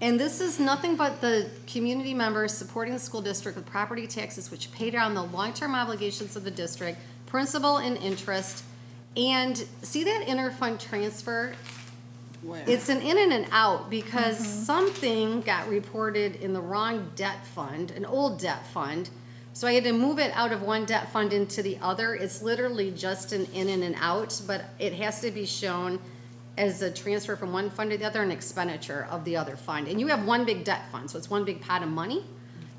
And this is nothing but the community members supporting the school district with property taxes which pay down the long-term obligations of the district, principal and interest. And see that interfund transfer? Where? It's an in and an out because something got reported in the wrong debt fund, an old debt fund. So I had to move it out of one debt fund into the other. It's literally just an in and an out, but it has to be shown as a transfer from one fund to the other, an expenditure of the other fund. And you have one big debt fund, so it's one big pot of money.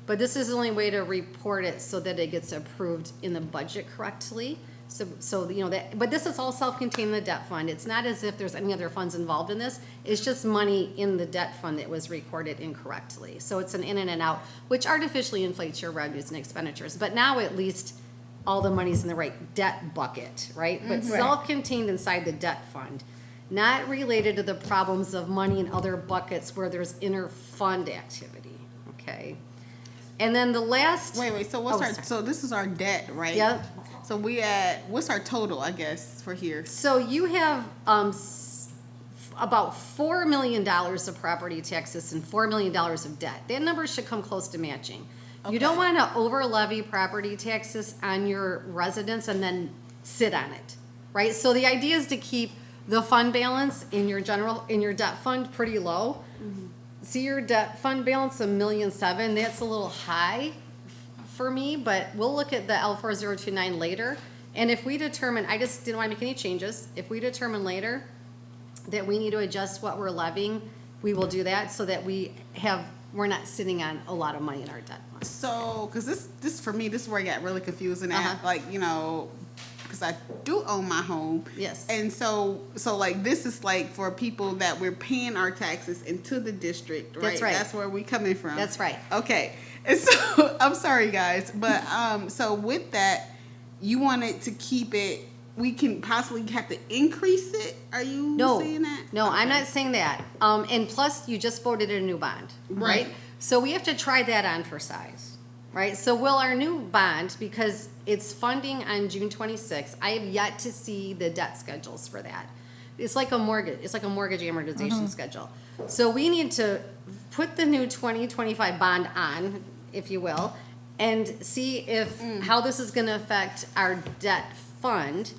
But this is the only way to report it so that it gets approved in the budget correctly. So you know that, but this is all self-contained in the debt fund. It's not as if there's any other funds involved in this. It's just money in the debt fund that was recorded incorrectly. So it's an in and an out, which artificially inflates your revenues and expenditures. But now at least all the money's in the right debt bucket, right? But self-contained inside the debt fund, not related to the problems of money in other buckets where there's inter-fund activity, okay? And then the last. Wait, so what's Oh, our, sorry. so this is our debt, right? Yep. So we at, what's our total, I guess, for here? So you have about $4 million of property taxes and $4 million of debt. That number should come close to matching. You don't want to over levy property taxes on your residents and then sit on it, right? So the idea is to keep the fund balance in your debt fund pretty low. See your debt fund balance $1.7 million. That's a little high for me, but we'll look at the L4029 later. And if we determine, I just didn't want to make any changes. If we determine later that we need to adjust what we're levying, we will do that so that we're not sitting on a lot of money in our debt fund. So, cause this for me, this is where I got really confused and like, you know, cause I do own my home. Yes. And so like this is like for people that we're paying our taxes into the district, right? That's right. That's where we coming from. That's right. Okay. And so I'm sorry guys, but so with that, you wanted to keep it, we can possibly have to increase it? Are you saying that? No, I'm Okay. not saying that. And plus, you just voted a new bond, right? Right. So we have to try that on for size, right? So will our new bond, because it's funding on June 26th, I have yet to see the debt schedules for that. It's like a mortgage. It's like a mortgage amortization schedule. So we need to put the new 2025 bond on, if you will, and see if how this is going to affect our debt fund.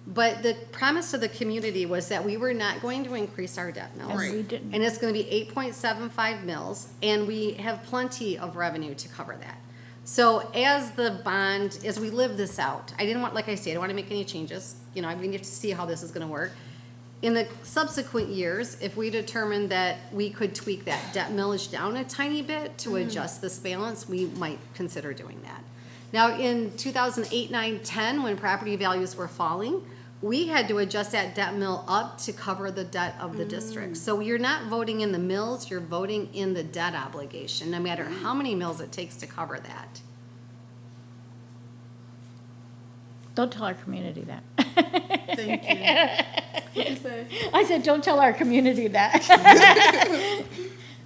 But the promise to the community was that we were not going to increase our debt mills. And we didn't. And it's going to be 8.75 mils, and we have plenty of revenue to cover that. So as we live this out, I didn't want, like I said, I don't want to make any changes. You know, we need to see how this is going to work. In the subsequent years, if we determine that we could tweak that debt millage down a tiny bit to adjust this balance, we might consider doing that. Now, in 2008, 9, 10, when property values were falling, we had to adjust that debt mill up to cover the debt of the district. So you're not voting in the mills, you're voting in the debt obligation, no matter how many mills it takes to cover that. Don't tell our community that. Thank you. What'd you say? I said, don't tell our community that.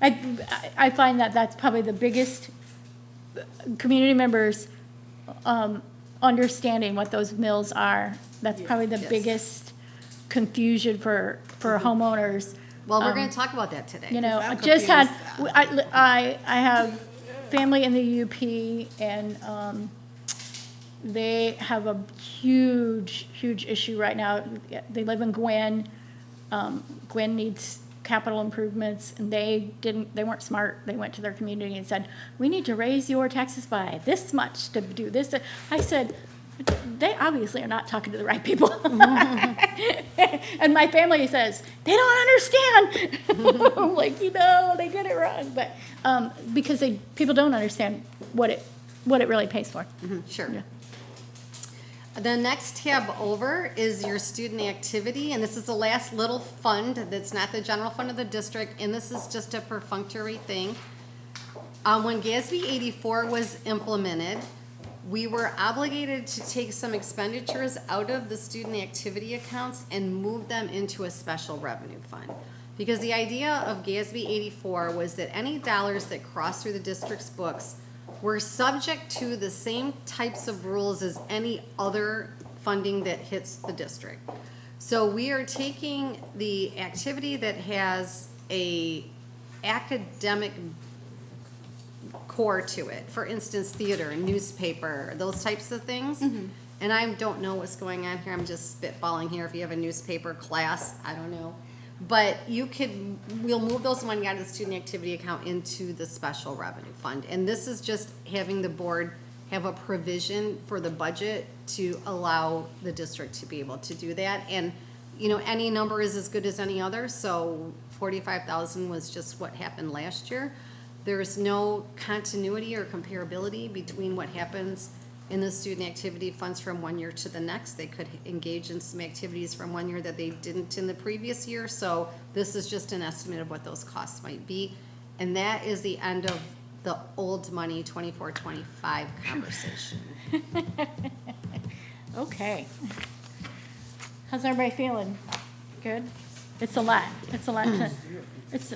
I find that that's probably the biggest, community members understanding what those mills are. That's probably the Yes. biggest confusion for homeowners. Well, we're going to talk about that today. You know, I'm I just had, confused. I have family in the UP, and they have a huge issue right now. They live in Gwen. Gwen needs capital improvements, and they weren't smart. They went to their community and said, we need to raise your taxes by this much to do this. I said, they obviously are not talking to the right people. And my family says, they don't understand. I'm like, they get it wrong. But because people don't understand what it what it really pays for. Sure. Yeah. The next tab over is your student activity, and this is the last little fund that's not the general fund of the district, and this is just a perfunctory thing. When GASB 84 was implemented, we were obligated to take some expenditures out of the student activity accounts and move them into a special revenue fund. Because the idea of GASB 84 was that any dollars that crossed through the district's books were subject to the same types of rules as any other funding that hits the district. So we are taking the activity that has a academic core to it, for instance, theater and newspaper, those types of things. And I don't know what's going on here, I'm just spitballing here. If you have a newspaper class, I don't know. But we'll move those money out of the student activity account into the special revenue fund. And this is just having the board have a provision for the budget to allow the district to be able to do that. And, you know, any number is as good as any other, so 45,000 was just what happened last year. There's no continuity or comparability between what happens in the student activity funds from one year to the next. They could engage in some activities from one year that they didn't in the previous year. So this is just an estimate of what those costs might be. And that is the end of the old money 24-25 conversation. Okay. How's everybody feeling? Good? It's a lot. It's a lot to, it's,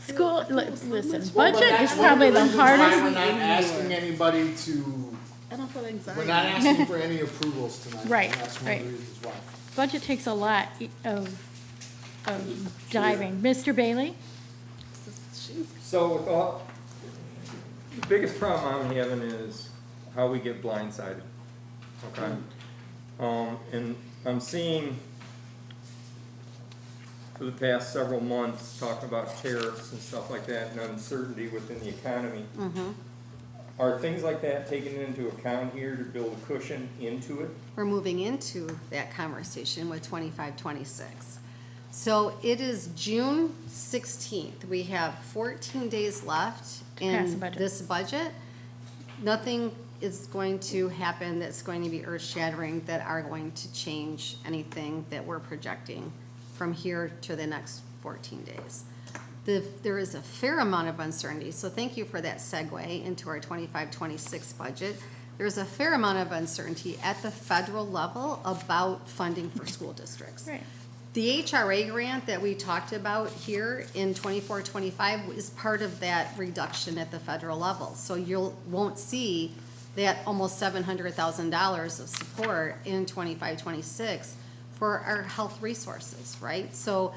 school, listen, Well, but budget that's is one of probably the reasons why hardest. We're not asking anybody to, I don't feel anxiety. we're not asking for any approvals tonight. Right, and that's one right. of the reasons why. Budget takes a lot of diving. Mr. Bailey? So with all, the biggest problem I'm having is how we get blindsided, okay? And I'm seeing for the past several months, talking about tariffs and stuff like that and uncertainty within the economy. Are things like that taken into account here to build a cushion into it? We're moving into that conversation with 25-26. So it is June 16th. We have 14 days left pass the in budget. this budget. Nothing is going to happen that's going to be earth-shattering that are going to change anything that we're projecting from here to the next 14 days. There is a fair amount of uncertainty, so thank you for that segue into our 25-26 budget. There's a fair amount of uncertainty at the federal level about funding for school districts. Right. The HRA grant that we talked about here in 24-25 is part of that reduction at the federal level. So won't see that almost $700,000 of support in 25-26 for our health resources, right? So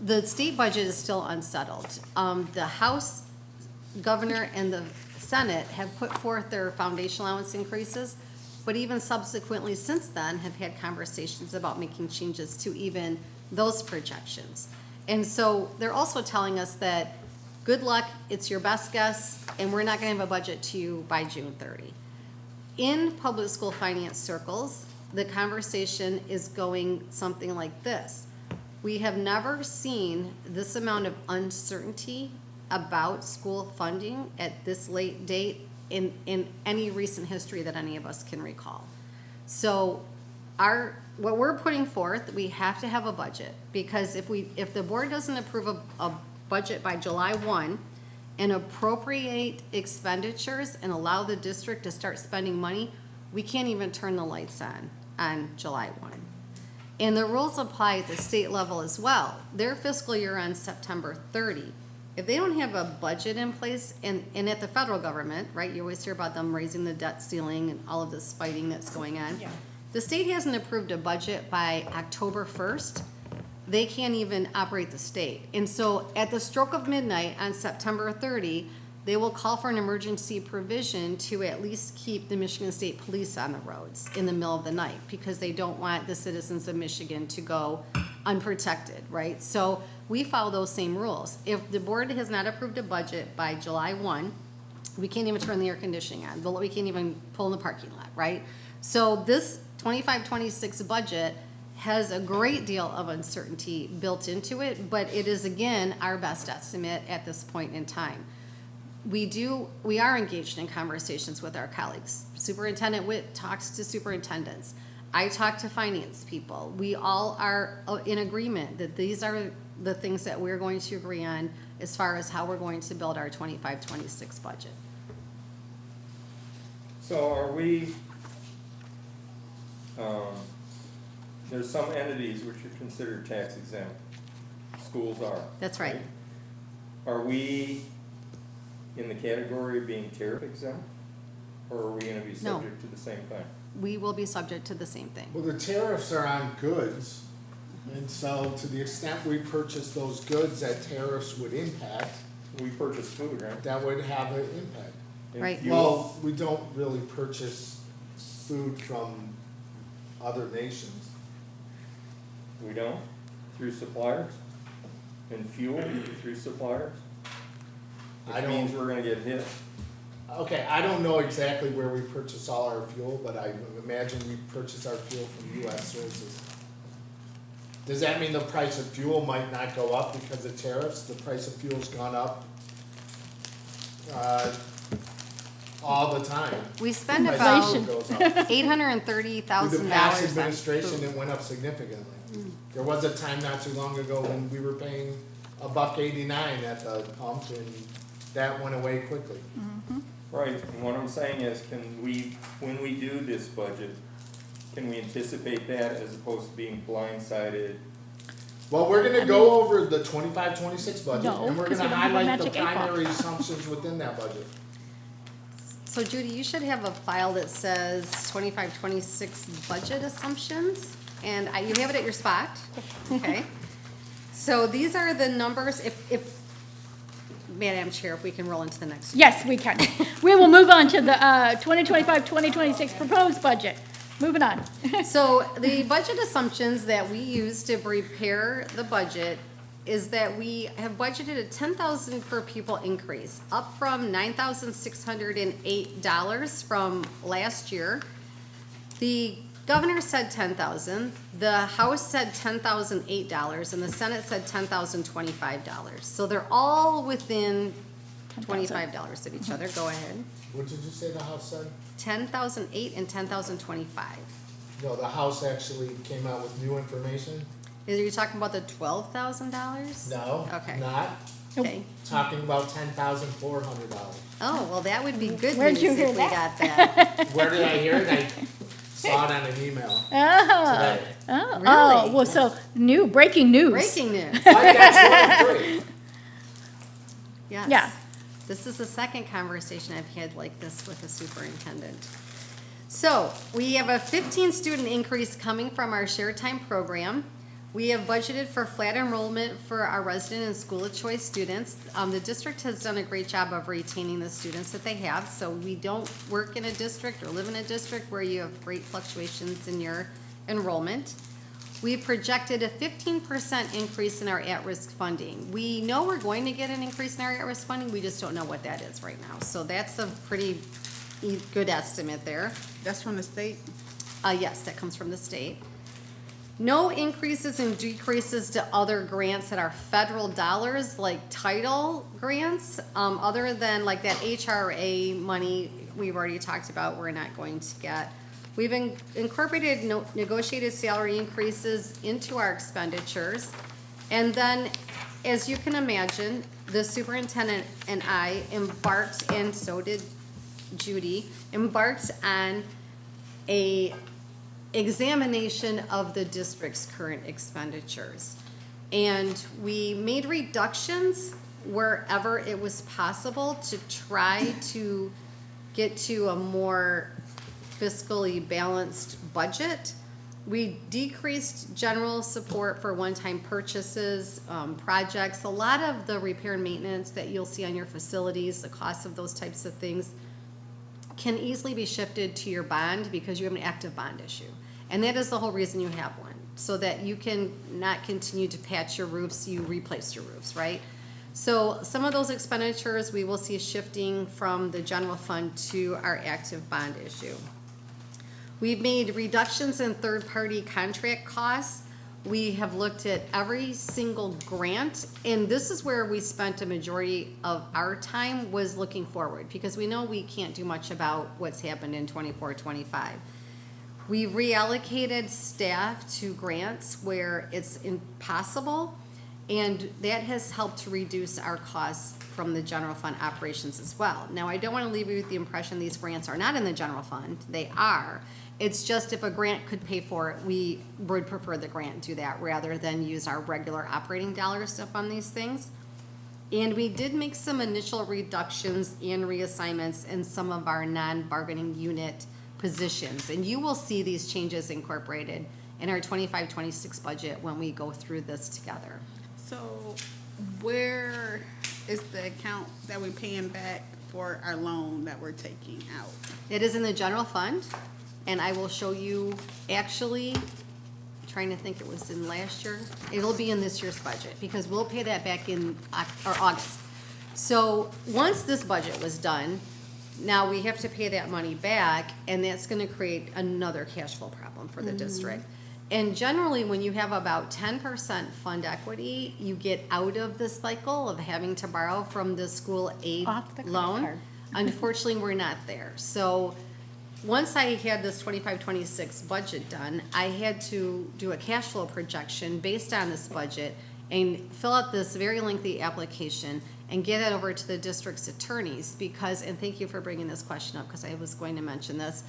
the state budget is still unsettled. The House, Governor, and the Senate have put forth their foundation allowance increases, but even subsequently since then have had conversations about making changes to even those projections. And so they're also telling us that, good luck, it's your best guess, and we're not gonna have a budget to you by June 30. In public school finance circles, the conversation is going something like this. We have never seen this amount of uncertainty about school funding at this late date in any recent history that any of us can recall. So what we're putting forth, we have to have a budget, because if the board doesn't approve a budget by July 1 and appropriate expenditures and allow the district to start spending money, we can't even turn the lights on July 1. And the rules apply at the state level as well. Their fiscal year ends September 30. If they don't have a budget in place, and at the federal government, right, you always hear about them raising the debt ceiling and all of this fighting that's going on. Yeah. The state hasn't approved a budget by October 1st. They can't even operate the state. And so at the stroke of midnight on September 30, they will call for an emergency provision to at least keep the Michigan State Police on the roads in the middle of the night, because they don't want the citizens of Michigan to go unprotected, right? So we follow those same rules. If the board has not approved a budget by July 1, we can't even turn the air conditioning on. We can't even pull in the parking lot, right? So this 25-26 budget has a great deal of uncertainty built into it, but it is, again, our best estimate at this point in time. we are engaged in conversations with our colleagues. Superintendent Witt talks to superintendents. I talk to finance people. We all are in agreement that these are the things that we're going to agree on as far as how we're going to build our 25-26 budget. So are we, there's some entities which are considered tax exempt. Schools are. That's right. Are we in the category of being tariff exempt? Or are we gonna be No. subject to the same thing? We will be subject to the same thing. Well, the tariffs are on goods, and so to the extent we purchase those goods that tariffs would impact, We purchase food, right? that would have an impact. And Right. fuel. Well, we don't really purchase food from other nations. We don't? Through suppliers? And fuel through suppliers? I Which means don't- we're gonna get hit. Okay, I don't know exactly where we purchase all our fuel, but I imagine we purchase our fuel from US sources. Does that mean the price of fuel might not go up because of tariffs? The price of fuel's gone up all the time. We spend Price of about fuel goes up. $830,000 With the past on administration, food. it went up significantly. There was a time not too long ago when we were paying $1.89 at the pump, and that went away quickly. Right, and what I'm saying is, can we, when we do this budget, can we anticipate that as opposed to being blindsided? Well, we're gonna go over the 25-26 budget, No, and we're 'cause gonna we don't have a highlight the magic 8 ball. primary assumptions within that budget. So Judy, you should have a file that says 25-26 budget assumptions, and you have it at your spot, okay? So these are the numbers, if, Madam Chair, if we can roll into the next. Yes, we can. We will move on to the 2025-2026 proposed budget. Moving on. So the budget assumptions that we use to prepare the budget is that we have budgeted a 10,000 per pupil increase, up from $9,608 from last year. The governor said 10,000, the House said $10,008, and the Senate said $10,025. So they're all within $25 of each other. Go ahead. What did you say the House said? 10,008 and 10,025. No, the House actually came out with new information? Are you talking about the $12,000? No, Okay. not. Okay. Talking about $10,400. Oh, well, that would be good Where'd news you if hear we that? got that. Where did I hear it? I saw it on an email Oh, today. oh, Really? oh, well, so breaking news. Breaking news. Like that's one of three. Yes. Yeah. This is the second conversation I've had like this with the superintendent. So we have a 15 student increase coming from our shared time program. We have budgeted for flat enrollment for our resident and school of choice students. The district has done a great job of retaining the students that they have, so we don't work in a district or live in a district where you have great fluctuations in your enrollment. We projected a 15% increase in our at-risk funding. We know we're going to get an increase in our at-risk funding, we just don't know what that is right now. So that's a pretty good estimate there. That's from the state? Yes, that comes from the state. No increases and decreases to other grants that are federal dollars, like title grants, other than like that HRA money we've already talked about, we're not going to get. We've incorporated negotiated salary increases into our expenditures. And then, as you can imagine, the superintendent and I embarked, and so did Judy, embarked on a examination of the district's current expenditures. And we made reductions wherever it was possible to try to get to a more fiscally balanced budget. We decreased general support for one-time purchases, projects. A lot of the repair and maintenance that you'll see on your facilities, the cost of those types of things, can easily be shifted to your bond because you have an active bond issue. And that is the whole reason you have one, so that you can not continue to patch your roofs, you replace your roofs, right? So some of those expenditures we will see shifting from the general fund to our active bond issue. We've made reductions in third-party contract costs. we have looked at every single grant, and this is where we spent a majority of our time, was looking forward, because we know we can't do much about what's happened in 24, 25. We reallocated staff to grants where it's impossible, and that has helped to reduce our costs from the general fund operations as well. Now, I don't want to leave you with the impression these grants are not in the general fund. They are. It's just if a grant could pay for it, we would prefer the grant do that rather than use our regular operating dollars to fund these things. And we did make some initial reductions and reassignments in some of our non-bargaining unit positions. And you will see these changes incorporated in our 25-26 budget when we go through this together. So where is the account that we're paying back for our loan that we're taking out? It is in the general fund, and I will show you, actually, trying to think, it was in last year. It'll be in this year's budget, because we'll pay that back in August. So, once this budget was done, now we have to pay that money back, and that's gonna create another cash flow problem for the district. And generally, when you have about 10% fund equity, you get out of the cycle of having to borrow from the school aid Off the credit loan. card. Unfortunately, we're not there. So, once I had this 25-26 budget done, I had to do a cash flow projection based on this budget and fill out this very lengthy application and get it over to the district's attorneys because, and thank you for bringing this question up because I was going to mention this,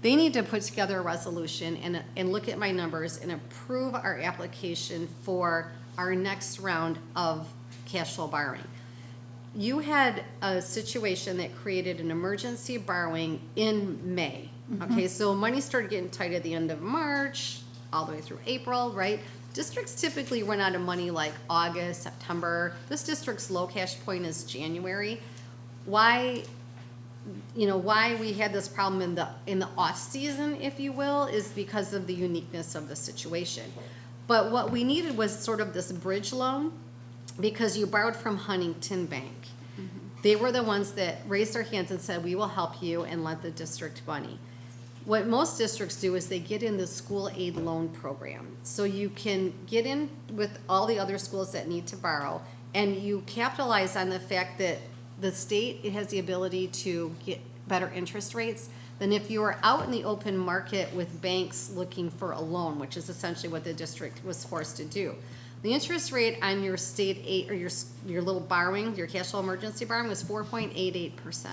they need to put together a resolution and look at my numbers and approve our application for our next round of cash flow borrowing. You had a situation that created an emergency borrowing in May. Okay, so money started getting tight at the end of March, all the way through April, right? Districts typically run out of money like August, September. This district's low cash point is January. Why we had this problem in the off season, if you will, is because of the uniqueness of the situation. But what we needed was sort of this bridge loan because you borrowed from Huntington Bank. They were the ones that raised their hands and said, we will help you and lent the district money. What most districts do is they get in the school aid loan program. So you can get in with all the other schools that need to borrow, and you capitalize on the fact that the state has the ability to get better interest rates than if you were out in the open market with banks looking for a loan, which is essentially what the district was forced to do. The interest rate on your state aid or your little borrowing, your cash flow emergency borrowing, was 4.88%.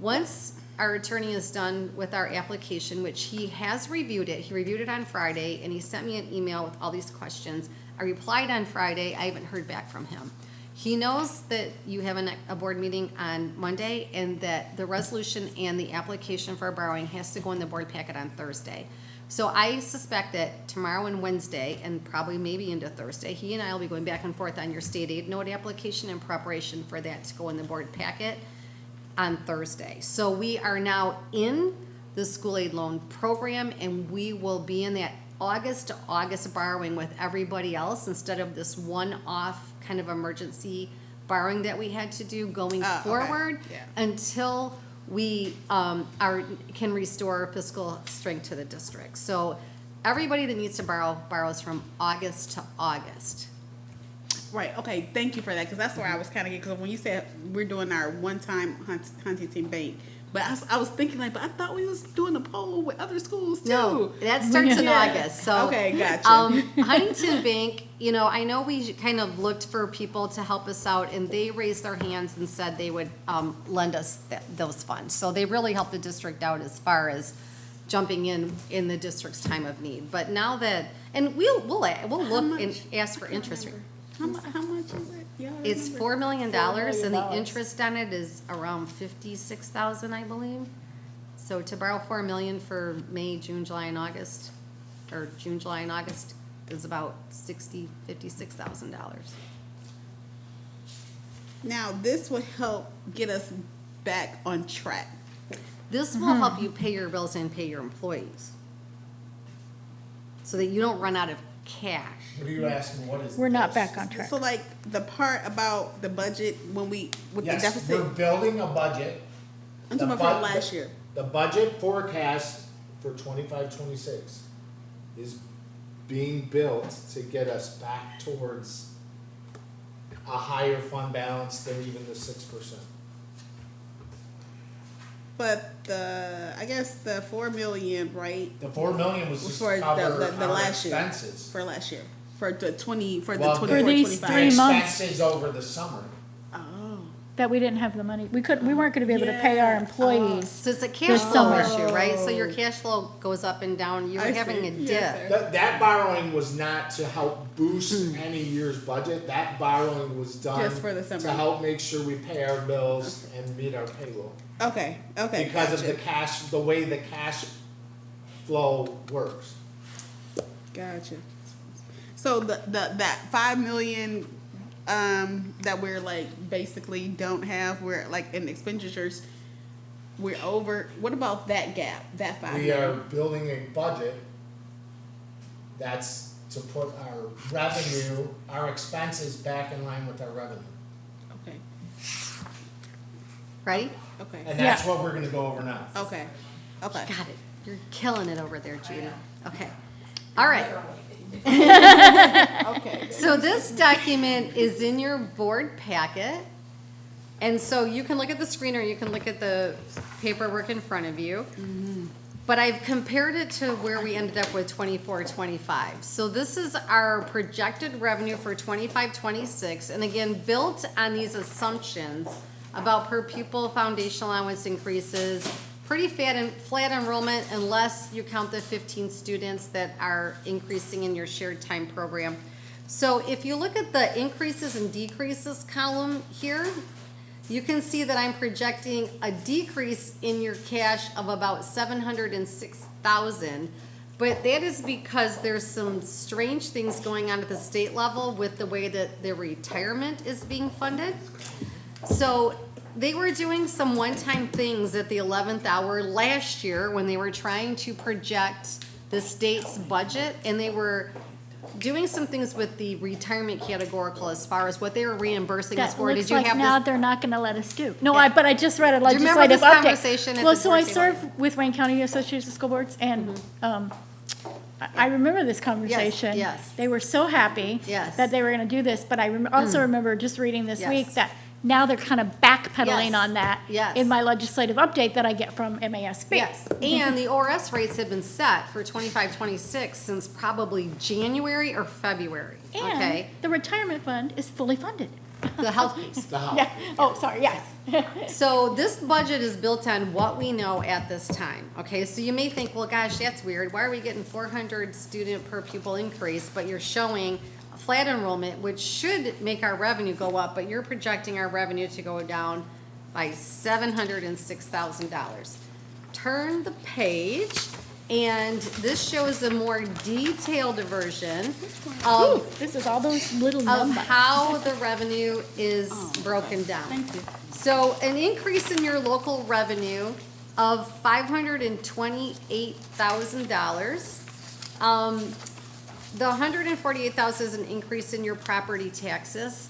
Once our attorney is done with our application, which he has reviewed it, he reviewed it on Friday, and he sent me an email with all these questions. I replied on Friday. I haven't heard back from him. He knows that you have a board meeting on Monday and that the resolution and the application for borrowing has to go in the board packet on Thursday. So I suspect that tomorrow and Wednesday, and probably maybe into Thursday, he and I will be going back and forth on your state aid note application in preparation for that to go in the board packet on Thursday. So we are now in the school aid loan program, and we will be in that August to August borrowing with everybody else instead of this one-off kind of emergency borrowing that we had to do going okay. forward Yeah. until we can restore fiscal strength to the district. So everybody that needs to borrow borrows from August to August. Right, okay, thank you for that, because that's where I was kind of, because when you said we're doing our one-time Huntington Bank, but I was thinking like, but I thought we was doing a poll with other schools too. No, that starts in Yeah. August, so. Okay, gotcha. Huntington Bank, I know we kind of looked for people to help us out, and they raised their hands and said they would lend us those funds. So they really helped the district out as far as jumping in the district's time of need. But now that, and we'll look and ask for interest rate. How much is it? Y'all It's remember? $4 million, and the interest on it is around $56,000, I believe. So to borrow $4 million for May, June, July, and August, or June, July, and August, is about $56,000. Now, this will help get us back on track. This will help you pay your bills and pay your employees, so that you don't run out of cash. What are you asking? What is We're not this? back on track. So like the part about the budget with the Yes, deficit, we're building a budget. I'm talking The about bu- from last year. The budget forecast for 25-26 is being built to get us back towards a higher fund balance than even the 6%. But I guess the 4 million, right, The 4 million was just for to cover the our last year, expenses. for last year, for the 20, for the Well, 24, For these 25. 3 months. Expenses over the summer. Oh. That we didn't have the money. We weren't gonna be able to pay our Yeah. employees. So it's a cash This flow summer. issue, right? So your cash flow goes up and down. You were I having see. a dip. Yes, sir. That borrowing was not to help boost any year's budget. That borrowing was done Just for the summer. to help make sure we pay our bills and meet our payroll. Okay, okay. Because of gotcha. the way the cash flow works. Gotcha. So that 5 million, that we're like basically don't have, we're like in expenditures, we're over, what about that gap, that 5 We million? are building a budget that's to put our revenue, our expenses back in line with our revenue. Okay, Ready? okay, And that's what we're gonna go over now. okay, okay. Got it. You're killing it over there, Judy. Okay. All right. Okay. So this document is in your board packet. And so you can look at the screen or you can look at the paperwork in front of you. But I've compared it to where we ended up with 24, 25. So this is our projected revenue for 25, 26. And again, built on these assumptions about per pupil foundation allowance increases, pretty flat enrollment unless you count the 15 students that are increasing in your shared time program. So if you look at the increases and decreases column here, you can see that I'm projecting a decrease in your cash of about 706,000. But that is because there's some strange things going on at the state level with the way that the retirement is being funded. So they were doing some one-time things at the 11th hour last year when they were trying to project the state's budget, and they were doing some things with the retirement categorical as far as what they were reimbursing us That for. looks Did you like have now this? they're not gonna let us do. No, Yeah. but I just read a Do you remember legislative this update. conversation at Well, the so board I table? serve with Wayne County Association of School Boards, and I remember this conversation. yes. They were so happy Yes. that they were gonna do this, but I also remember just reading this Yes. week that now they're kind of backpedaling Yes. on that Yes. in my legislative update that I get from MASB. Yes, and the ORS rates have been set for 25, 26 since probably January or February, And okay? the retirement fund is fully funded. The health piece. The house. Yeah, oh, sorry, yes. So this budget is built on what we know at this time, okay? So you may think, well, gosh, that's weird. Why are we getting 400 student per pupil increase, but you're showing a flat enrollment, which should make our revenue go up, but you're projecting our revenue to go down by $706,000. Turn the page, and this shows a more detailed version Ooh, of this is all those little of numbers. how the revenue is broken down. Thank you. So an increase in your local revenue of $528,000. The $148,000 is an increase in your property taxes.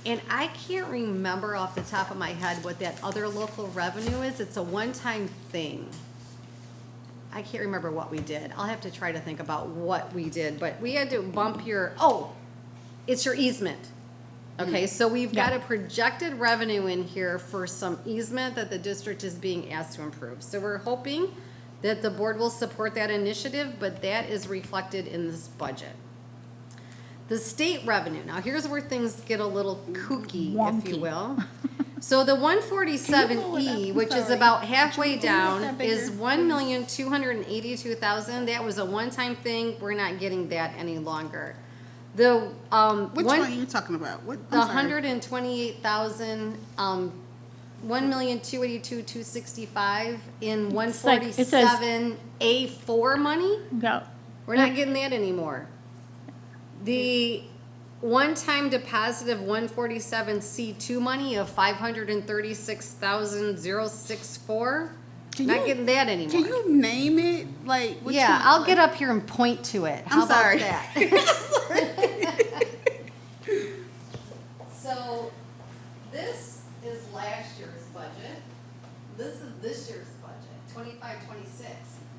And I can't remember off the top of my head what that other local revenue is. It's a one-time thing. I can't remember what we did. I'll have to try to think about what we did, but we had to bump it's your easement. Okay, so we've got a projected revenue in here for some easement that the district is being asked to improve. So we're hoping that the board will support that initiative, but that is reflected in this budget. The state revenue, now here's where things get a little kooky, if you Wonky. will. So the 147E, which is about halfway down, is 1,282,000. That was a one-time thing. We're not getting that any longer. The Which one are you talking about? What? the I'm sorry. 128,000, 1,282,265 in It's like- it says- 147A4 money. Go. We're not getting that anymore. The one-time deposit of 147C2 money of 536,064, not getting that anymore. Can you name it? Like, which Yeah, one? I'll get up here and point to it. How I'm sorry. about that? So, this is last year's budget. This is this year's budget, 25, 26. 26.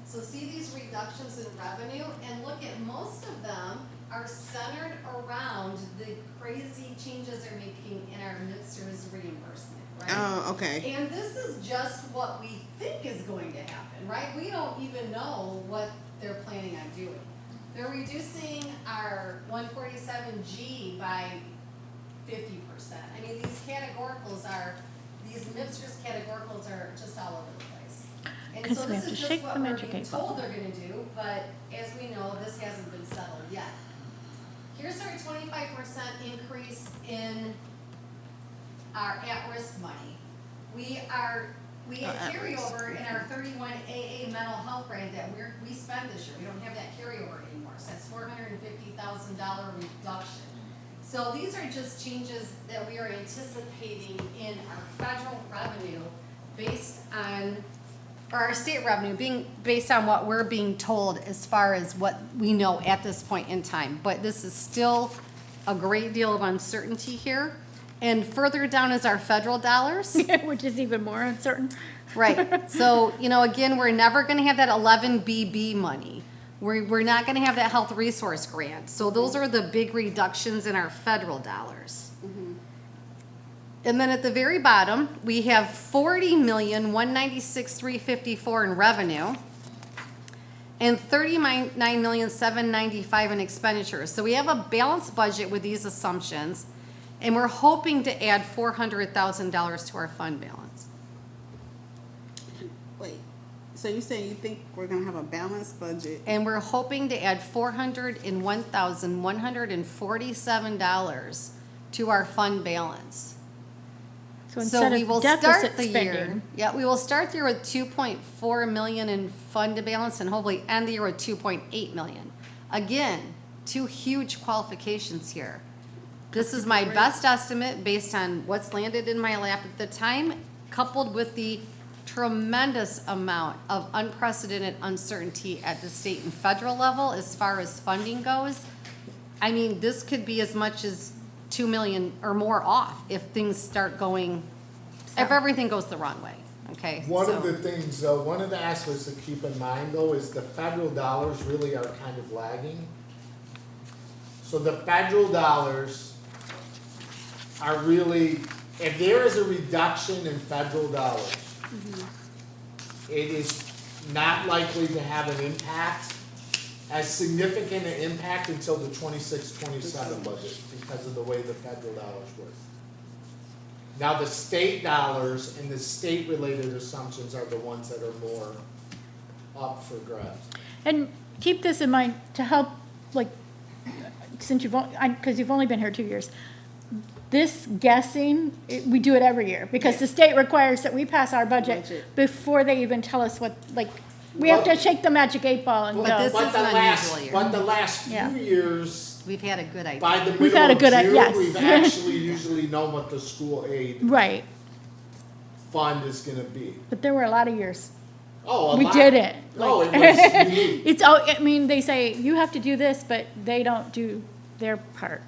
So see these reductions in revenue, and look at most of them are centered around the crazy changes they're making in our MIPSR's reimbursement, right? Oh, okay. And this is just what we think is going to happen, right? We don't even know what they're planning on doing. They're reducing our 147G by 50%. I mean, these MIPSR's categoricals are just all over the place. And 'Cause so we this have is to just shake what the we're magic being 8 ball. told they're gonna do, but as we know, this hasn't been settled yet. Here's our 25% increase in our at-risk money. We had at-risk. carryover in our 31 AA mental health grant that we spent this year. We don't have that carryover anymore, so that's $450,000 reduction. So these are just changes that we are anticipating in our federal revenue based on, or our state revenue being based on what we're being told as far as what we know at this point in time. But this is still a great deal of uncertainty here. And further down is our federal dollars. Which is even more uncertain. Right, so, again, we're never gonna have that 11BB money. We're not gonna have that health resource grant. So those are the big reductions in our federal dollars. And then at the very bottom, we have $40,196,354 in revenue and $39,795 in expenditures. So we have a balanced budget with these assumptions, and we're hoping to add $400,000 to our fund balance. Wait, so you saying you think we're gonna have a balanced budget? And we're hoping to add $401,147 to our fund balance. So instead we of will deficit start the year. spending, Yeah, we will start the year with 2.4 million in fund balance and hopefully end the year with 2.8 million. Again, two huge qualifications here. This is my best estimate based on what's landed in my lap at the time, coupled with the tremendous amount of unprecedented uncertainty at the state and federal level as far as funding goes. I mean, this could be as much as 2 million or more off if things start going, if everything goes the wrong way, okay? One of So- the things, though, one of the aspects to keep in mind, though, is the federal dollars really are kind of lagging. So the federal dollars are really, if there is a reduction in federal dollars, it is not likely to have an impact, as significant an impact until the 26-27 budget because of the way the federal dollars work. Now, the state dollars and the state-related assumptions are the ones that are more up for grabs. and keep this in mind to help, like, since because you've only been here 2 years. This guessing, we do it every year, because the state requires that we pass our budget Budget. before they even tell us what, like, we have to shake the magic 8 ball and But this go. is an unusual year. But the last Yeah. few years, We've had a good idea. by the We've had a middle of good June, yes. we've actually usually known what the school aid Right, fund is gonna be. but there were a lot of years. Oh, a We lot. didn't. No, like- it was unique. It's, I mean, they say, you have to do this, but they don't do their part.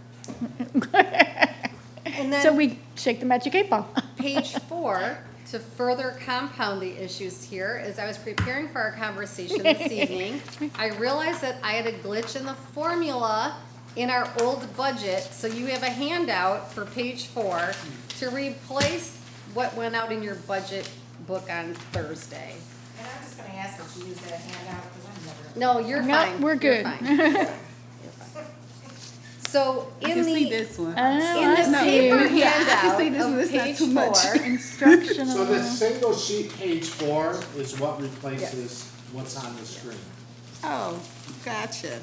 And So then we shake the magic 8 ball. page 4, to further compound the issues here, as I was preparing for our conversation this evening, I realized that I had a glitch in the formula in our old budget. So you have a handout for page 4 to replace what went out in your budget book on Thursday. And I'm just gonna ask that you use that handout, because I'm never. No, you're No, fine. we're You're good. fine. You're fine. So I in can see the, this one. Oh, in the I paper see. Yeah, I can see this handout one. of It's not page too much. 4, So Instructional. the single sheet page 4 is what replaces what's on the screen. Oh, gotcha.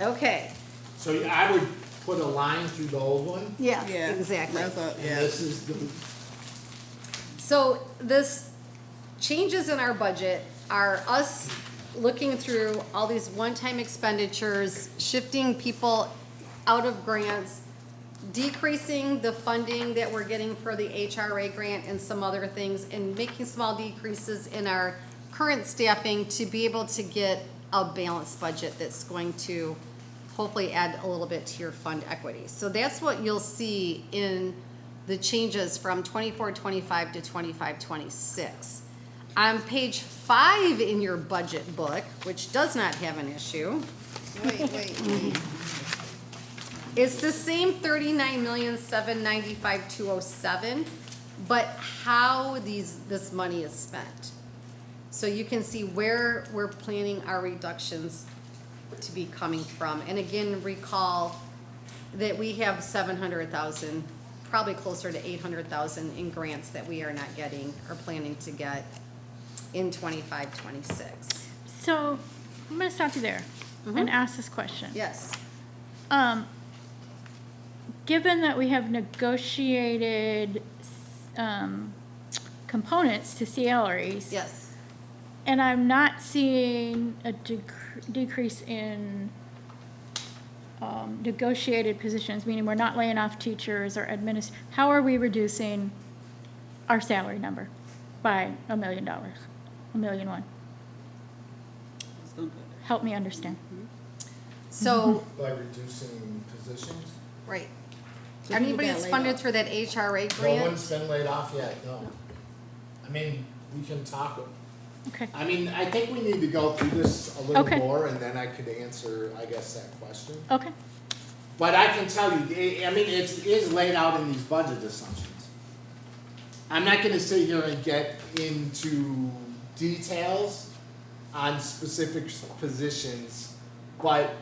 okay, So I would put a line through the old one, yeah, Yeah. exactly. That's a, and yeah. this is the, So this changes in our budget are us looking through all these one-time expenditures, shifting people out of grants, decreasing the funding that we're getting for the HRA grant and some other things, and making small decreases in our current staffing to be able to get a balanced budget that's going to hopefully add a little bit to your fund equity. So that's what you'll see in the changes from 24-25 to 25-26. On page 5 in your budget book, which does not have an issue, Wait. it's the same 39,795,207, but how this money is spent. So you can see where we're planning our reductions to be coming from. And again, recall that we have 700,000, probably closer to 800,000 in grants that we are not getting or planning to get in 25, 26. So I'm gonna stop you there and ask this question. Yes. Given that we have negotiated components to salaries. Yes. And I'm not seeing a decrease in negotiated positions, meaning we're not laying off teachers or how are we reducing our salary number by $1 million, $1,000,001? Help me understand. So, By reducing positions? right. So people Anybody got that's laid funded off. through that HRA No grant? one's been laid off yet, no. I mean, we can talk, Okay, I mean, I think we need to go through this a little Okay. more, and then I could answer, I guess, that question. okay, But I can tell you, I mean, it is laid out in these budget assumptions. I'm not gonna sit here and get into details on specific positions, but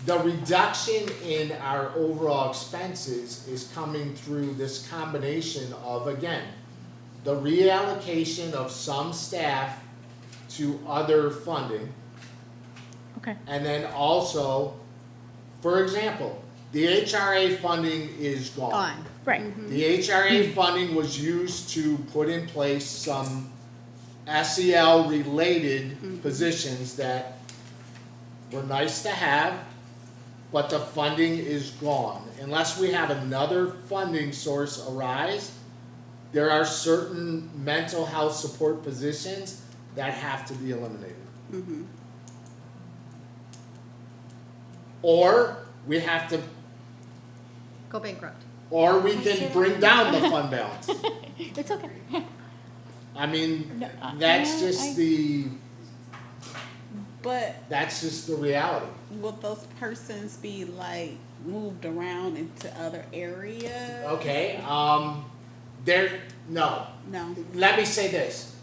the reduction in our overall expenses is coming through this combination of, again, the reallocation of some staff to other funding, okay, and then also, for example, the HRA funding is gone. Gone. right, The HRA funding was used to put in place some SEL-related positions that were nice to have, but the funding is gone. Unless we have another funding source arise, there are certain mental health support positions that have to be eliminated. Or we have to, Go bankrupt. or we can bring down the fund balance. it's okay. I mean, No, that's yeah, just the, But that's just the reality. will those persons be like moved around into other areas? Okay, no. No. Let me say this.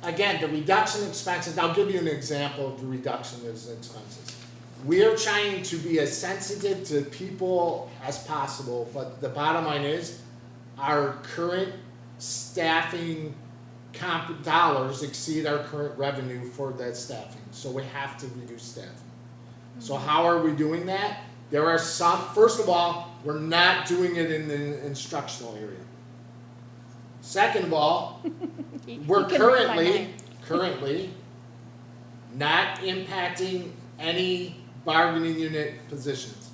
Again, the reduction in expenses, I'll give you an example of the reduction in expenses. We are trying to be as sensitive to people as possible, but the bottom line is, our current staffing dollars exceed our current revenue for that staffing, so we have to reduce staffing. So how are we doing that? There are some, first of all, we're not doing it in the instructional area. Second of all, we're You can read my currently not impacting any bargaining unit positions.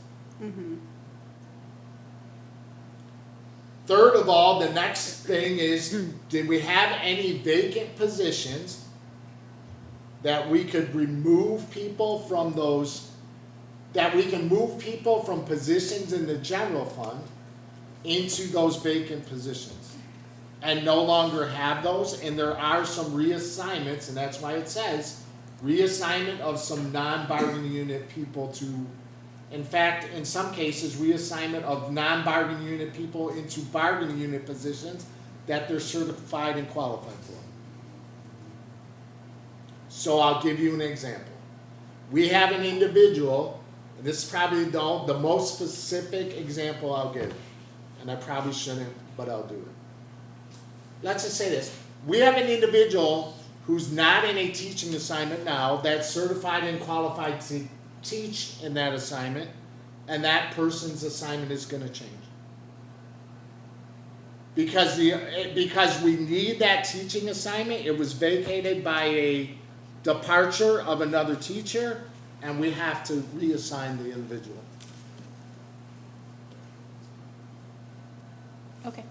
Third of all, the next thing is, did we have any vacant positions that we could remove people from those, that we can move people from positions in the general fund into those vacant positions? And no longer have those, and there are some reassignments, and that's why it says reassignment of some non-bargaining unit people to, in fact, in some cases, reassignment of non-bargaining unit people into bargaining unit positions that they're certified and qualified for. So I'll give you an example. We have an individual, and this is probably the most specific example I'll give, and I probably shouldn't, but I'll do it. Let's just say this. We have an individual who's not in a teaching assignment now, that's certified and qualified to teach in that assignment, and that person's assignment is gonna change. Because we need that teaching assignment, it was vacated by a departure of another teacher, and we have to reassign the individual. Okay,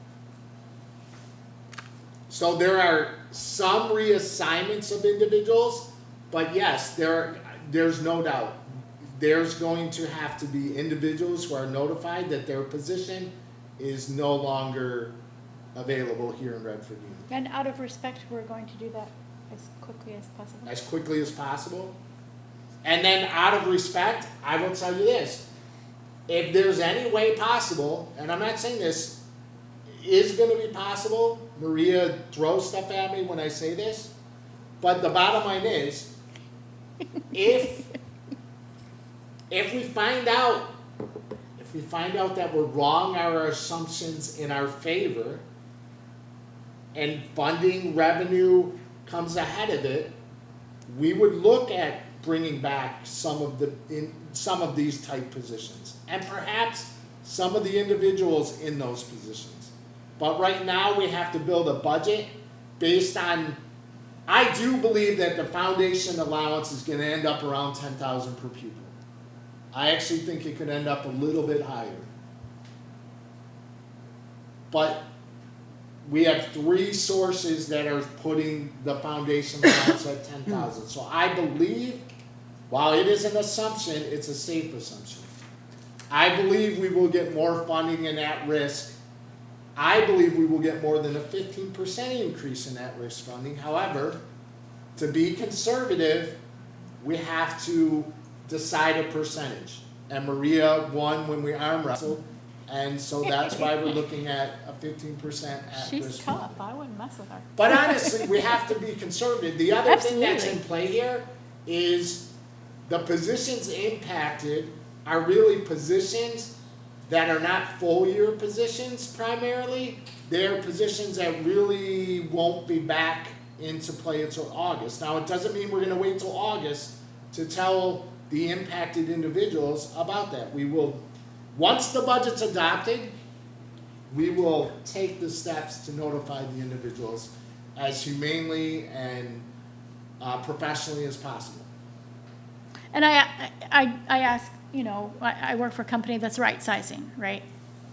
So there are some reassignments of individuals, but yes, there's no doubt. There's going to have to be individuals who are notified that their position is no longer available here in Redford Union. And out of respect, we're going to do that as quickly as possible. as quickly as possible. And then out of respect, I will tell you this. If there's any way possible, and I'm not saying this is gonna be possible, Maria throws stuff at me when I say this, but the bottom line is, if we find out that we're wrong, our assumptions in our favor, and funding revenue comes ahead of it, we would look at bringing back some of these type positions, and perhaps some of the individuals in those positions. But right now, we have to build a budget based on, I do believe that the foundation allowance is gonna end up around 10,000 per pupil. I actually think it could end up a little bit higher. But we have 3 sources that are putting the foundation allowance at 10,000. So I believe, while it is an assumption, it's a safe assumption. I believe we will get more funding in at-risk. I believe we will get more than a 15% increase in at-risk funding. However, to be conservative, we have to decide a percentage. And Maria won when we arm wrestled, and so that's why we're looking at a 15% at-risk. She's tough, I wouldn't mess with her. But honestly, we have to be conservative. The other thing that's in Absolutely. play here is the positions impacted are really positions that are not full-year positions primarily. They're positions that really won't be back into play until August. Now, it doesn't mean we're gonna wait till August to tell the impacted individuals about that. We will, once the budget's adopted, we will take the steps to notify the individuals as humanely and professionally as possible. And I ask, you know, I work for a company that's right sizing, right?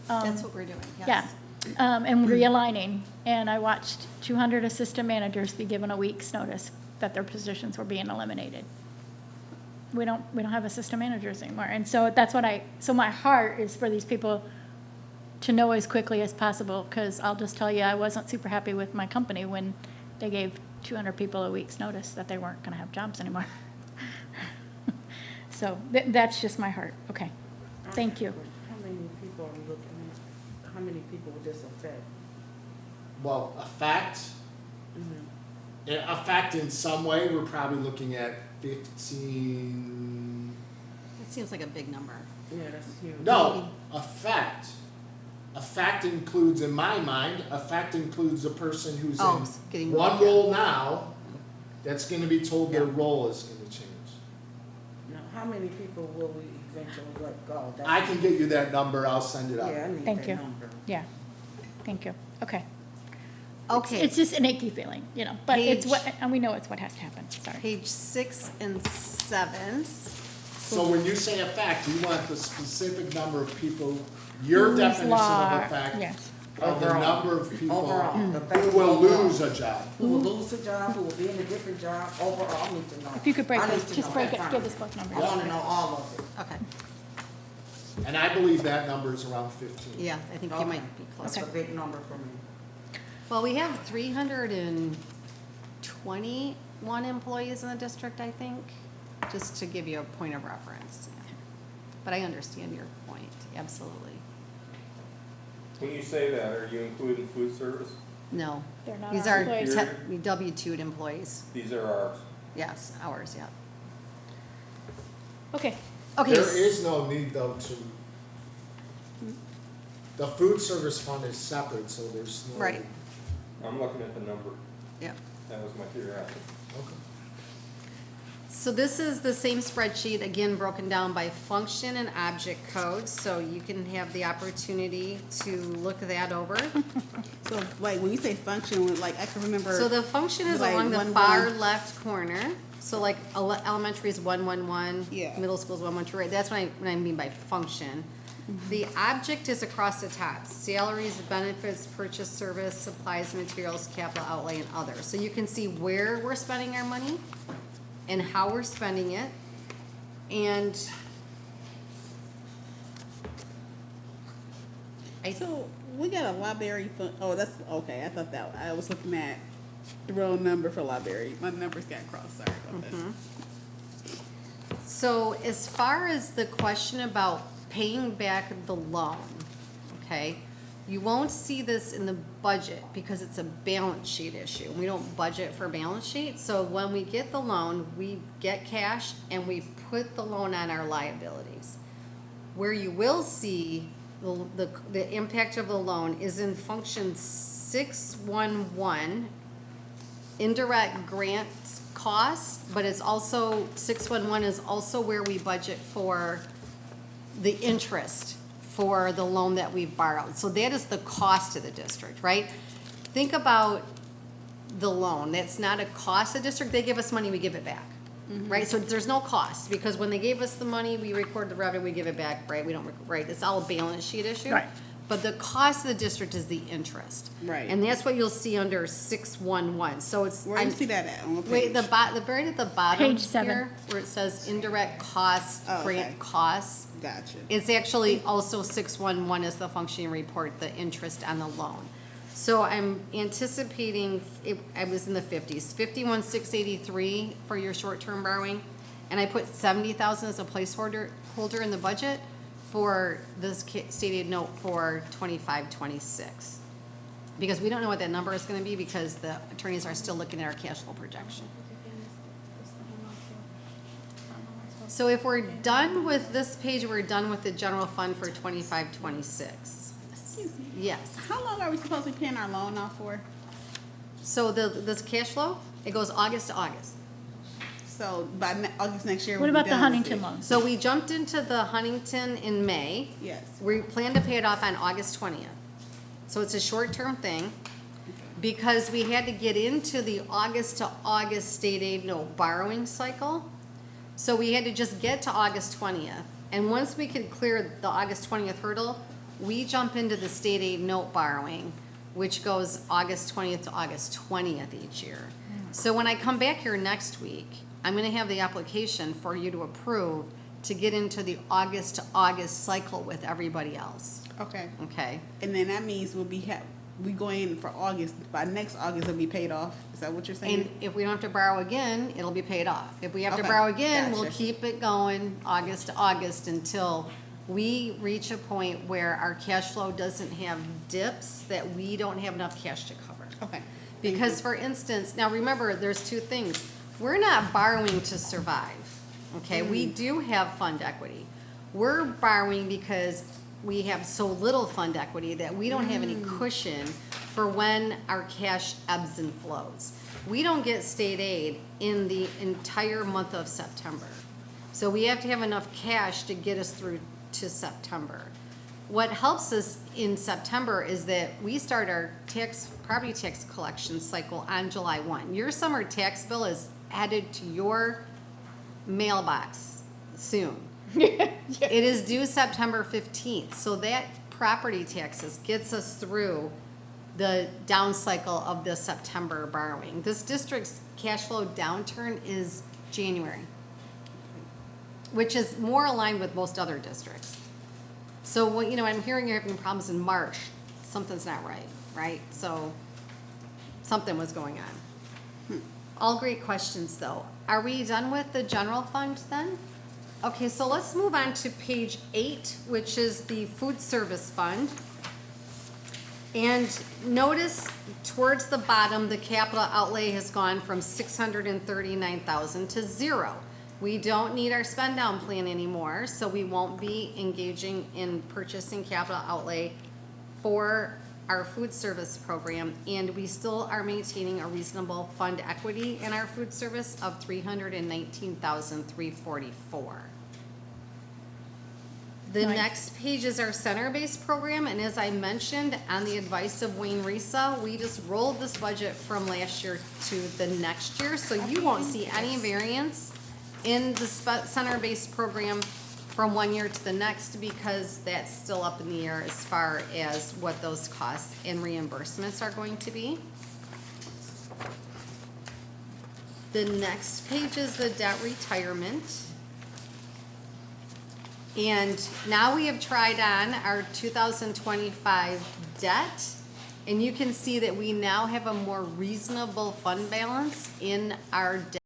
That's what we're doing, yes. Yeah, and realigning, and I watched 200 assistant managers be given a week's notice that their positions were being eliminated. We don't have assistant managers anymore, and so that's what so my heart is for these people to know as quickly as possible, because I'll just tell you, I wasn't super happy with my company when they gave 200 people a week's notice that they weren't gonna have jobs anymore. So that's just my heart, okay, thank you. How many people are we looking at? How many people would this affect? Well, effect in some way, we're probably looking at 15. That seems like a big number. Yeah, that's huge. No, effect. Effect includes, in my mind, effect includes a person who's Oh, getting in one moved, yeah. role now that's gonna be told their role is gonna change. Now, how many people will we eventually let go? That's- I can get you that number, I'll send it out. Yeah, I need Thank that you. number. Yeah, thank you, okay. Okay. It's just an achy feeling, you know, but it's Page- what, and we know it's what has to happen, sorry. Page 6 and 7. So when you say effect, you want the specific number of people, your Who's definition of law- effect, Yes, of the Overall. number of people Overall, the fact who will overall. lose a job. Who will lose a job, who will be in a different job, overall, I need to know. if you could break I need this, to just know break that it, from give you. us both I numbers. wanna know all of it. Okay, And I believe that number is around 15. yeah, I think you Okay. might be That's closer. a big number for me. Well, we have 321 employees in the district, I think, just to give you a point of reference. But I understand your point, absolutely. When you say that, are you including food service? No, They're not these our are employees. W-2'd employees. These are ours. Yes, ours, yeah. Okay, Okay. There is no need though to, the food service fund is separate, so there's no. Right. I'm looking at the number. Yeah. That was my curiosity. Okay. So this is the same spreadsheet, again, broken down by function and object codes, so you can have the opportunity to look that over. So, wait, when you say function, like, I can remember. So the function is like along the 1-1. far left corner, so like elementary is 111. Yeah. Middle school is 112, right, that's what I mean by function. The object is across the top, salaries, benefits, purchase service, supplies, materials, capital outlay, and other. So you can see where we're spending our money and how we're spending it. And I, so We got a library fund, oh, that's, okay, I thought that, I was looking at the wrong number for library. My numbers got crossed, sorry about that. So as far as the question about paying back the loan, okay, you won't see this in the budget because it's a balance sheet issue. We don't budget for balance sheet, so when we get the loan, we get cash and we put the loan on our liabilities. Where you will see the impact of the loan is in function 611, indirect grant costs, but it's also, 611 is also where we budget for the interest for the loan that we've borrowed. So that is the cost of the district, right? Think about the loan. That's not a cost of the district. They give us money, we give it back, right? So there's no cost, because when they gave us the money, we record the revenue, we give it back, right? We don't, right? It's all a balance sheet issue. Right. But the cost of the district is the interest. Right. And that's what you'll see under 611. So it's. Where do you see that at, on what Wait, page? the very at the bottom Page 7. here, where it says indirect costs, Oh, okay. grant costs. Gotcha. It's actually also 611 is the functioning report, the interest on the loan. So I'm anticipating, I was in the 50s, 51,683 for your short-term borrowing, and I put 70,000 as a placeholder in the budget for this state aid note for 25-26. Because we don't know what that number is gonna be, because the attorneys are still looking at our cash flow projection. So if we're done with this page, we're done with the general fund for 25-26. Excuse me. Yes. How long are we supposed to be paying our loan off for? So this cash flow, it goes August to August. So by August next year. What we'll be about the done with Huntington it. loan? So we jumped into the Huntington in May. Yes. We plan to pay it off on August 20th. So it's a short-term thing, because we had to get into the August to August state aid note borrowing cycle. So we had to just get to August 20th. And once we could clear the August 20th hurdle, we jump into the state aid note borrowing, which goes August 20th to August 20th each year. So when I come back here next week, I'm gonna have the application for you to approve to get into the August to August cycle with everybody else, Okay. okay? And then that means we go in for August, by next August it'll be paid off. Is that what you're saying? And if we don't have to borrow again, it'll be paid off. If we have to Okay, borrow again, we'll gotcha. keep it going August to August until we reach a point where our cash flow doesn't have dips that we don't have enough cash to cover. Okay. Because for instance, now remember, there's two things. We're not borrowing to survive, okay? We do have fund equity. We're borrowing because we have so little fund equity that we don't have any cushion for when our cash ebbs and flows. We don't get state aid in the entire month of September. So we have to have enough cash to get us through to September. What helps us in September is that we start our property tax collection cycle on July 1. Your summer tax bill is headed to your mailbox soon. It is due September 15th, so that property taxes gets us through the down cycle of the September borrowing. This district's cash flow downturn is January, which is more aligned with most other districts. So, I'm hearing you're having problems in March. Something's not right, right? So something was going on. All great questions, though. Are we done with the general fund then? Okay, so let's move on to page 8, which is the food service fund. And notice towards the bottom, the capital outlay has gone from 639,000 to 0. We don't need our spend down plan anymore, so we won't be engaging in purchasing capital outlay for our food service program, and we still are maintaining a reasonable fund equity in our food service of 319,344. The Nice. next page is our center-based program, and as I mentioned, on the advice of Wayne Risa, we just rolled this budget from last year to the next year, so you won't see any variance in the center-based program from one year to the next, because that's still up in the air as far as what those costs and reimbursements are going to be. The next page is the debt retirement. And now we have tried on our 2025 debt, and you can see that we now have a more reasonable fund balance in our debt.